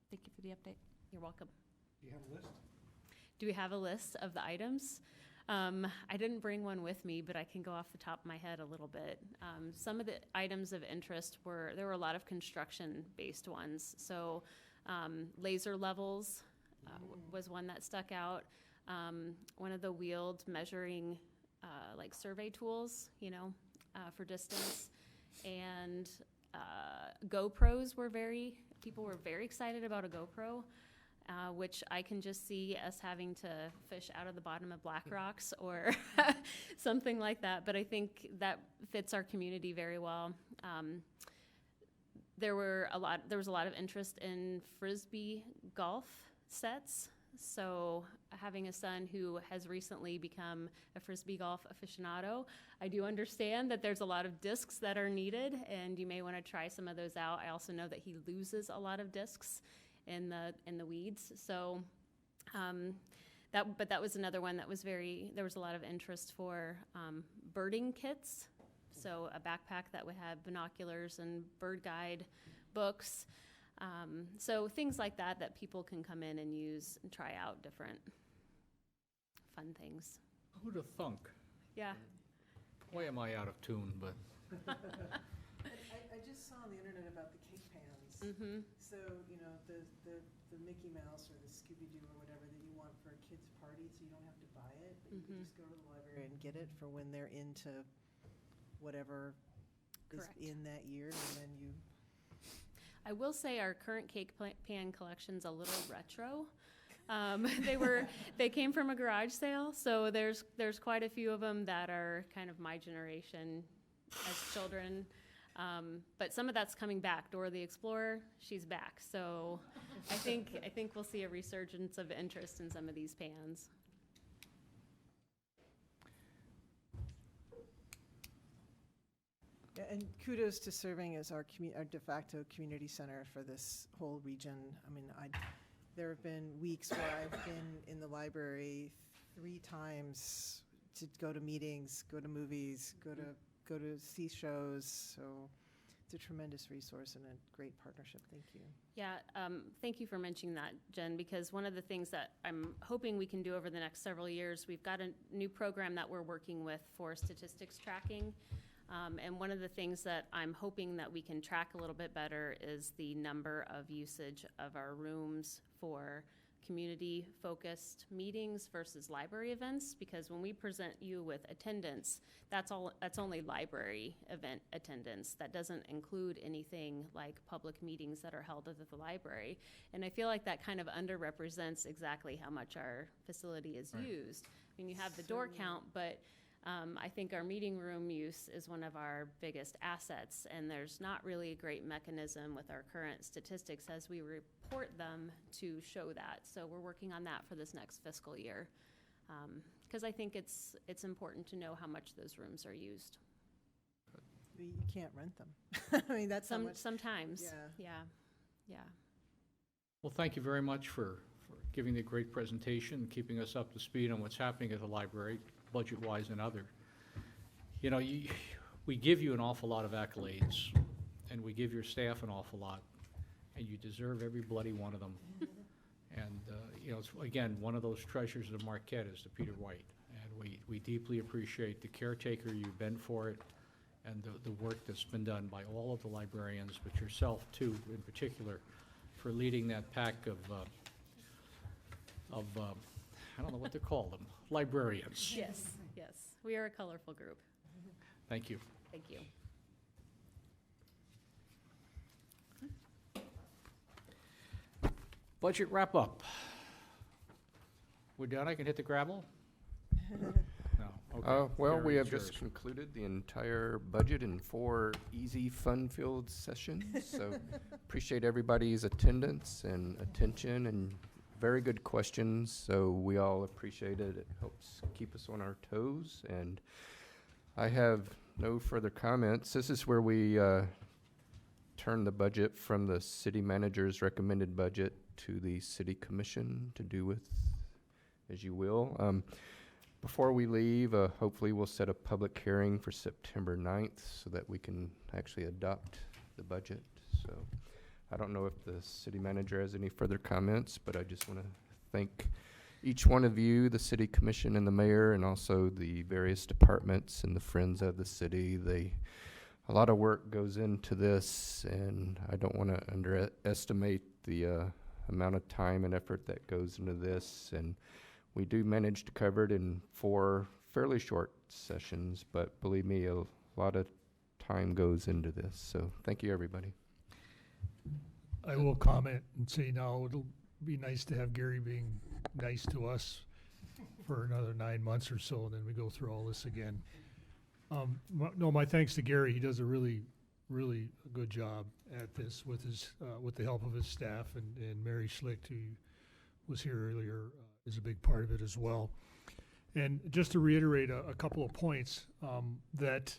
Thank you for the update. You're welcome. Do you have a list? Do we have a list of the items? I didn't bring one with me, but I can go off the top of my head a little bit. Some of the items of interest there were a lot of construction-based ones. So laser levels was one that stuck out. One of the wheeled measuring like survey tools, for distance. And GoPros people were very excited about a GoPro. Which I can just see us having to fish out of the bottom of black rocks or something like that. But I think that fits our community very well. There was a lot of interest in Frisbee golf sets. So having a son who has recently become a Frisbee golf aficionado, I do understand that there's a lot of discs that are needed, and you may want to try some of those out. I also know that he loses a lot of discs in the weeds. So that was another one that was there was a lot of interest for birding kits. So a backpack that would have binoculars and bird guide books. So things like that people can come in and use and try out different fun things. Who'd have thunk? Yeah. Boy, am I out of tune, but I just saw on the internet about the cake pans. Mm-hmm. So, the Mickey Mouse or the Scooby-Doo or whatever that you want for a kid's party, so you don't have to buy it, but you can just go to the library and get it for when they're into whatever Correct. is in that year, and then you... I will say our current cake pan collection's a little retro. They came from a garage sale, so there's quite a few of them that are kind of my generation as children. But some of that's coming back. Dora the Explorer, she's back. So I think we'll see a resurgence of interest in some of these pans. Yeah, and kudos to serving as our de facto community center for this whole region. I mean, there have been weeks where I've been in the library 3 times to go to meetings, go to movies, go to see shows. So it's a tremendous resource and a great partnership. Thank you. Yeah, thank you for mentioning that, Jen, because one of the things that I'm hoping we can do over the next several years, we've got a new program that we're working with for statistics tracking. And one of the things that I'm hoping that we can track a little bit better is the number of usage of our rooms for community-focused meetings versus library events, because when we present you with attendance, that's only library event attendance. That doesn't include anything like public meetings that are held at the library. And I feel like that kind of underrepresents exactly how much our facility is used. I mean, you have the door count, but I think our meeting room use is one of our biggest assets, and there's not really a great mechanism with our current statistics as we report them to show that. So we're working on that for this next fiscal year, because I think it's important to know how much those rooms are used. You can't rent them. I mean, that's sometimes. Yeah. Yeah. well, thank you very much for giving the great presentation and keeping us up to speed on what's happening at the library, budget-wise and other. We give you an awful lot of accolades, and we give your staff an awful lot, and you deserve every bloody one of them. And, it's, again, one of those treasures of Marquette is the Peter White, and we deeply appreciate the caretaker you've been for it and the work that's been done by all of the librarians, but yourself, too, in particular, for leading that pack of, I don't know what to call them, librarians. Yes, yes. We are a colorful group. Thank you. Thank you. Budget wrap-up. We're done, I can hit the gravel? No, okay. Well, we Gary, have it's just yours. concluded the entire budget in 4 easy, fun-filled sessions. So appreciate everybody's attendance and attention and very good questions. So we all appreciate it. It helps keep us on our toes. And I have no further comments. This is where we turn the budget from the city manager's recommended budget to the city commission to do with as you will. Before we leave, hopefully we'll set a public hearing for September 9th so that we can actually adopt the budget. So I don't know if the city manager has any further comments, but I just want to thank each one of you, the city commission and the mayor, and also the various departments and the friends of the city. A lot of work goes into this, and I don't want to underestimate the amount of time and effort that goes into this. And we do manage to cover it in 4 fairly short sessions, but believe me, a lot of time goes into this. So thank you, everybody. I will comment and say now, it'll be nice to have Gary being nice to us for another 9 months or so, and then we go through all this again. No, my thanks to Gary. He does a really good job at this with his, with the help of his staff, and Mary Schlicht, who was here earlier, is a big part of it as well. And just to reiterate a couple of points, that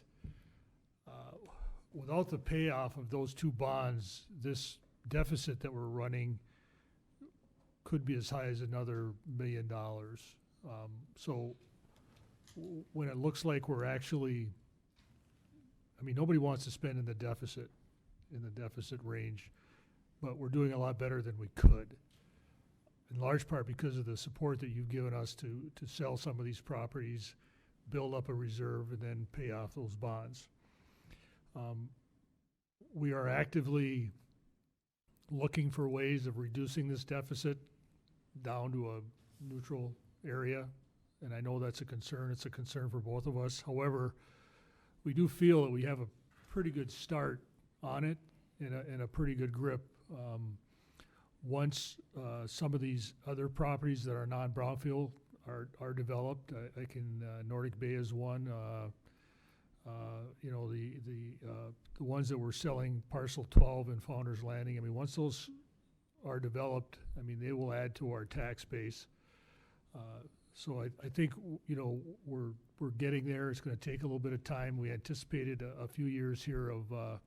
without the payoff of those 2 bonds, this deficit that we're running could be as high as another $1 million. So when it looks like we're actually, I mean, nobody wants to spend in the deficit range, but we're doing a lot better than we could. In large part because of the support that you've given us to sell some of these properties, build up a reserve, and then pay off those bonds. We are actively looking for ways of reducing this deficit down to a neutral area, and I know that's a concern. It's a concern for both of us. However, we do feel that we have a pretty good start on it and a pretty good grip. Once some of these other properties that are non-brownfield are developed, I can, Nordic Bay is one. You know, the ones that we're selling, parcel 12 and Founder's Landing. I mean, once those are developed, I mean, they will add to our tax base. So I think you know we're getting there. It's going to take a little bit of time. We anticipated a few years here of a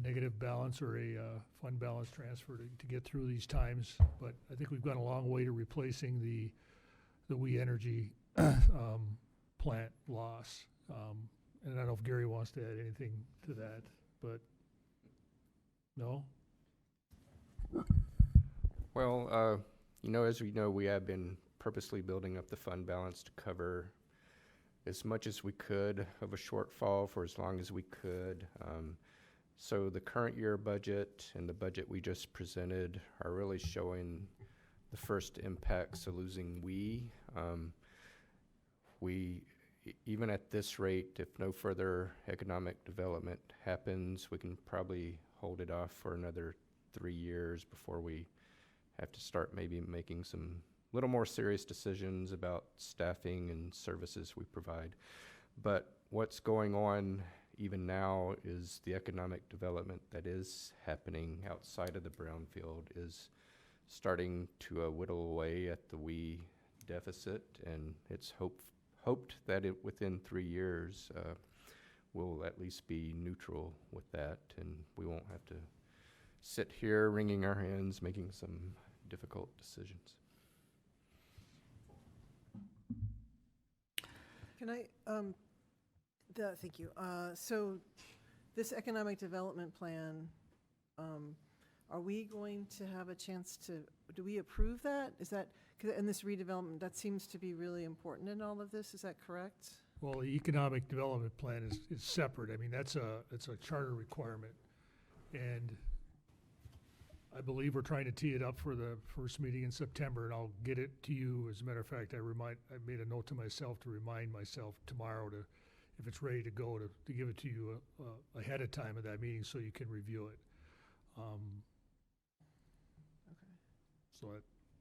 negative balance or a fund balance transfer to get through these times. But I think we've gone a long way to replacing the We Energy plant loss. And I don't know if Gary wants to add anything to that, but no? Well, you know, as we know, we have been purposely building up the fund balance to cover as much as we could of a shortfall for as long as we could. So the current year budget and the budget we just presented are really showing the first impacts of losing even at this rate, if no further economic development happens, we can probably hold it off for another 3 years before we have to start maybe making some little more serious decisions about staffing and services we provide. But what's going on even now is the economic development that is happening outside of the brownfield is starting to whittle away at the deficit, and it's hoped that within 3 years we'll at least be neutral with that, and we won't have to sit here wringing our hands making some difficult decisions. Can I, thank you. So this economic development plan, are we going to have a chance to, do we approve that? Is that, and this redevelopment, that seems to be really important in all of this, is that correct? Well, the economic development plan is separate. I mean, it's a charter requirement. And I believe we're trying to tee it up for the first meeting in September, and I'll get it to you. As a matter of fact, I made a note to myself to remind myself tomorrow to, if it's ready to go, to give it to you ahead of time of that meeting so you can review it. So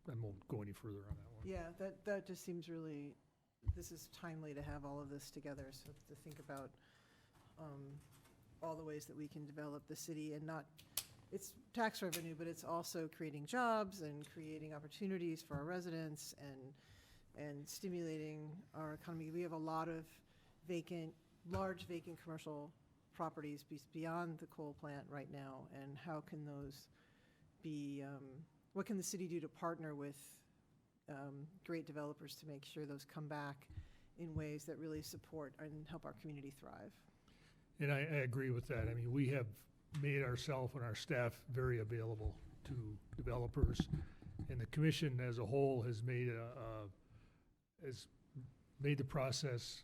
I won't go any further on that one. Yeah, that just seems really, this is timely to have all of this together, so to think about all the ways that we can develop the city and not, it's tax revenue, but it's also creating jobs and creating opportunities for our residents and stimulating our economy. We have a lot of large vacant commercial properties beyond the coal plant right now, and how can those be, what can the city do to partner with great developers to make sure those come back in ways that really support and help our community thrive? And I agree with that. I mean, we have made ourselves and our staff very available to developers, and the commission as a whole has made the process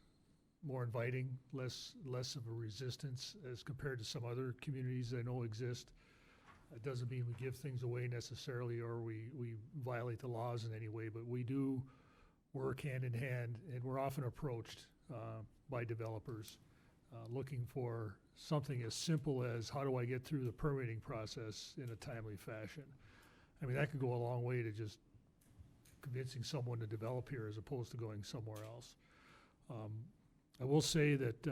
more inviting, less of a resistance as compared to some other communities I know exist. It doesn't mean we give things away necessarily or we violate the laws in any way, but we do work hand in hand, and we're often approached by developers looking for something as simple as, how do I get through the permitting process in a timely fashion? I mean, that could go a long way to just convincing someone to develop here as opposed to going somewhere else. I will say that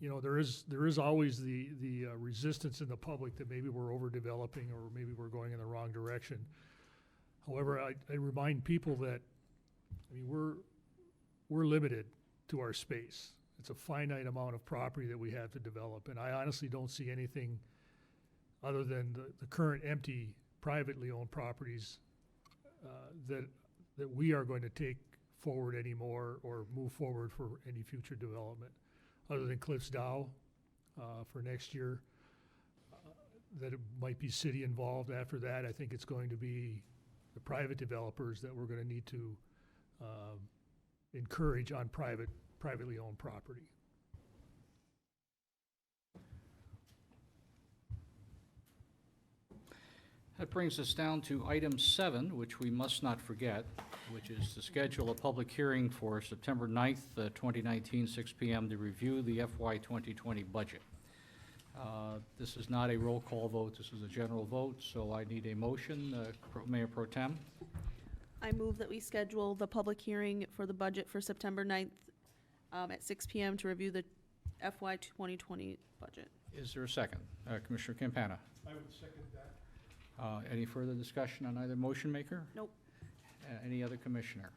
there is always the resistance in the public that maybe we're overdeveloping or maybe we're going in the wrong direction. However, I remind people that, I mean, we're limited to our space. It's a finite amount of property that we have to develop, and I honestly don't see anything other than the current empty, privately owned properties that we are going to take forward anymore or move forward for any future development, other than Cliffs Dow for next year. That it might be city involved. After that, I think it's going to be the private developers that we're going to need to encourage on privately owned property. That brings us down to item 7, which we must not forget, which is to schedule a public hearing for September 9th, 2019, 6 p.m. to review the FY 2020 budget. This is not a roll call vote, this is a general vote, so I need a motion. Mayor Pro Tem? I move that we schedule the public hearing for the budget for September 9th at 6 p.m. to review the FY 2020 budget. Is there a second? Commissioner Campana? I would second that. Any further discussion on either motion maker? Nope. Any other commissioner?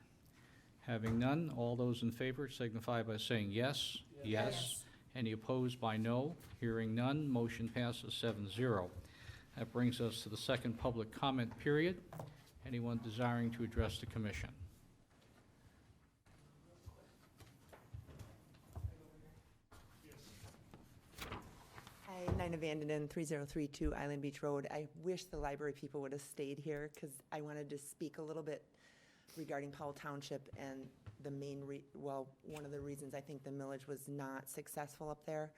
Having none, all those in favor signify by saying yes. Yes. Any opposed by no? Hearing none, motion passes 7-0. That brings us to the second public comment period. Anyone desiring to address the commission? Hi, Nina Vandenen, 3032 Island Beach Road. I wish the library people would have stayed here because I wanted to speak a little bit regarding Powell Township and the main, one of the reasons I think the millage was not successful up there,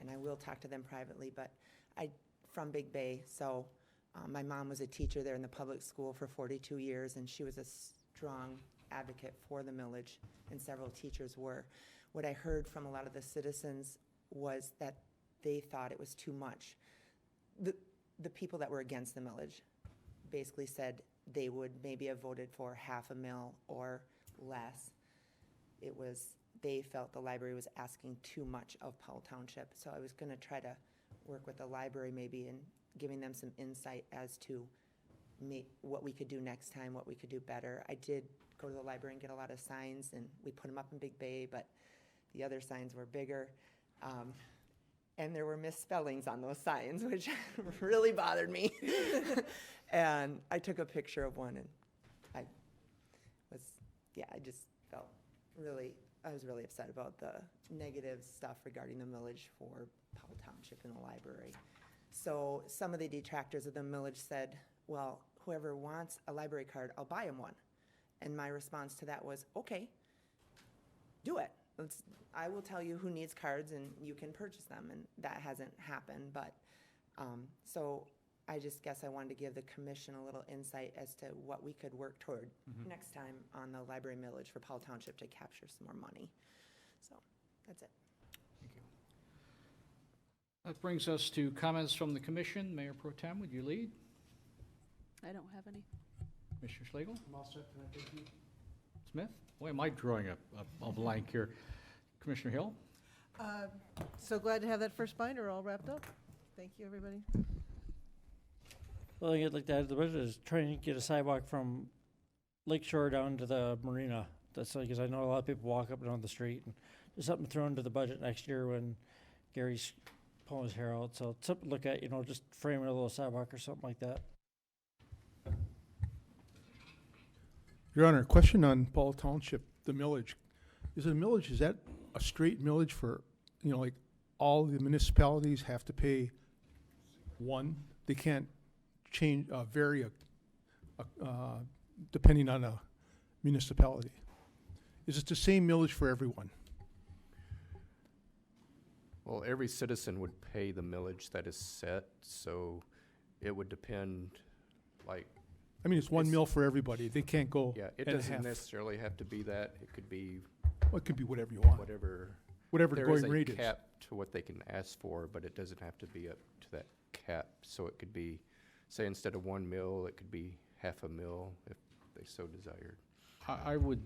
and I will talk to them privately, but from Big Bay, so my mom was a teacher there in the public school for 42 years, and she was a strong advocate for the millage, and several teachers were. What I heard from a lot of the citizens was that they thought it was too much. The people that were against the millage basically said they would maybe have voted for half a mil or less. They felt the library was asking too much of Powell Township. So I was going to try to work with the library maybe and giving them some insight as to what we could do next time, what we could do better. I did go to the library and get a lot of signs, and we put them up in Big Bay, but the other signs were bigger. And there were misspellings on those signs, which really bothered me. And I took a picture of one, and I just felt I was really upset about the negative stuff regarding the millage for Powell Township and the library. So some of the detractors of the millage said, well, whoever wants a library card, I'll buy him one. And my response to that was, okay, do it. I will tell you who needs cards and you can purchase them, and that hasn't happened. But so I just guess I wanted to give the commission a little insight as to what we could work toward next time on the library millage for Powell Township to capture some more money. So, that's it. Thank you. That brings us to comments from the commission. Mayor Pro Tem, would you lead? I don't have any. Commissioner Schlegel? I'm all set, can I thank you? Smith? Boy, am I drawing a blank here. Commissioner Hill? So glad to have that first binder all wrapped up. Thank you, everybody. Well, I'd like to add to the budget is trying to get a sidewalk from Lakeshore down to the marina. That's because I know a lot of people walk up and down the street, and just something thrown into the budget next year when Gary's pulling his hair out. So it's something to look at, just framing a little sidewalk or something like that. Your Honor, question on Paul Township, the millage. Is that a straight millage for, like all the municipalities have to pay one? They can't change, vary depending on a municipality. Is it the same millage for everyone? Well, every citizen would pay the millage that is set, so it would depend, It's 1 mil for everybody. They can't go yeah, it and a doesn't half. necessarily have to be that. It could be Well, it could be whatever you want. whatever. Whatever the There is going a rate is. cap to what they can ask for, but it doesn't have to be up to that cap. So it could be, say, instead of 1 mil, it could be half a mil if they so desired. I would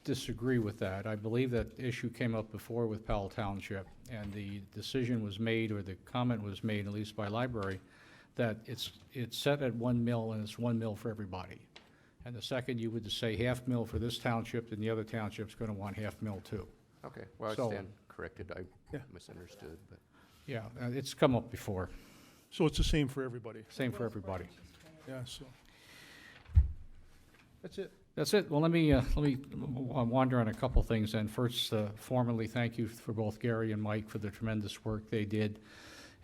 disagree with that. I believe that issue came up before with Powell Township, and the decision was made, or the comment was made, at least by library, that it's set at 1 mil and it's 1 mil for everybody. And the second you would say half mil for this township, then the other township's gonna want half mil too. Okay, well, I So- stand corrected. I Yeah. misunderstood, but. Yeah, it's come up before. So it's the same for everybody? Same for everybody. Yeah, so. That's it. That's it. Well, let me wander on a couple things then. First, formally, thank you for both Gary and Mike for the tremendous work they did,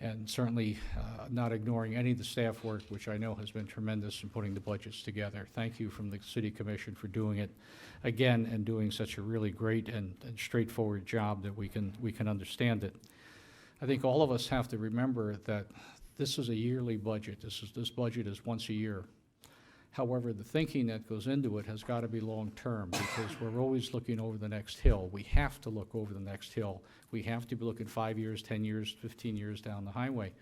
and certainly not ignoring any of the staff work, which I know has been tremendous in putting the budgets together. Thank you from the City Commission for doing it again and doing such a really great and straightforward job that we can understand it. I think all of us have to remember that this is a yearly budget. This budget is once a year. However, the thinking that goes into it has got to be long-term, because we're always looking over the next hill. We have to look over the next hill. We have to be looking 5 years, 10 years, 15 years down the highway.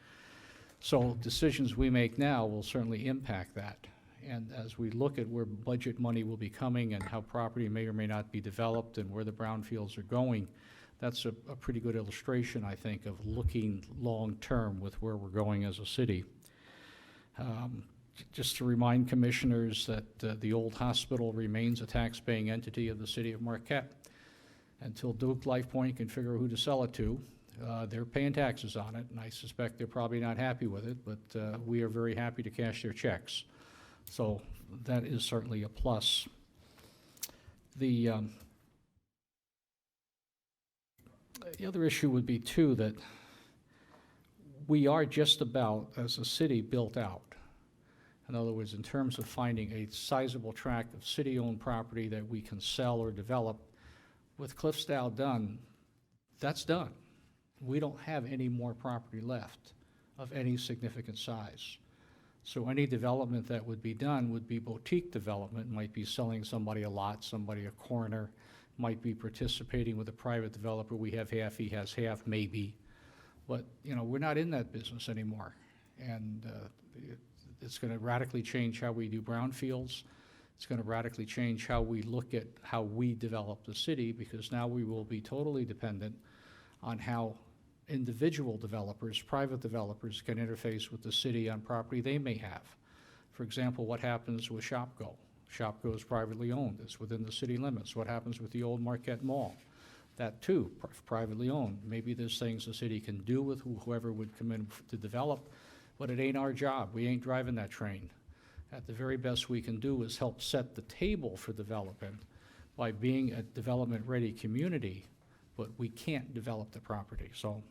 So decisions we make now will certainly impact that. And as we look at where budget money will be coming and how property may or may not be developed and where the brownfields are going, that's a pretty good illustration, I think, of looking long-term with where we're going as a city. Just to remind commissioners that the old hospital remains a tax-paying entity of the city of Marquette. Until Duke Life Point can figure out who to sell it to, they're paying taxes on it, and I suspect they're probably not happy with it, but we are very happy to cash their checks. So that is certainly a plus. The other issue would be, too, that we are just about, as a city, built out. In other words, in terms of finding a sizable tract of city-owned property that we can sell or develop, with Cliffsdale done, that's done. We don't have any more property left of any significant size. So any development that would be done would be boutique development, might be selling somebody a lot, somebody a corner, might be participating with a private developer. We have half, he has half, maybe. But, we're not in that business anymore. And it's going to radically change how we do brownfields. It's going to radically change how we look at how we develop the city, because now we will be totally dependent on how individual developers, private developers, can interface with the city on property they may have. For example, what happens with Shopko? Shopko is privately owned. It's within the city limits. What happens with the old Marquette Mall? That too, privately owned. Maybe there's things the city can do with whoever would come in to develop, but it ain't our job. We ain't driving that train. At the very best we can do is help set the table for development by being a development-ready community, but we can't develop the property. So,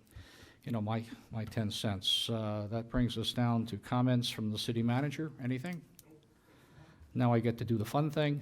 my 10 cents. That brings us down to comments from the city manager. Anything? Now I get to do the fun thing.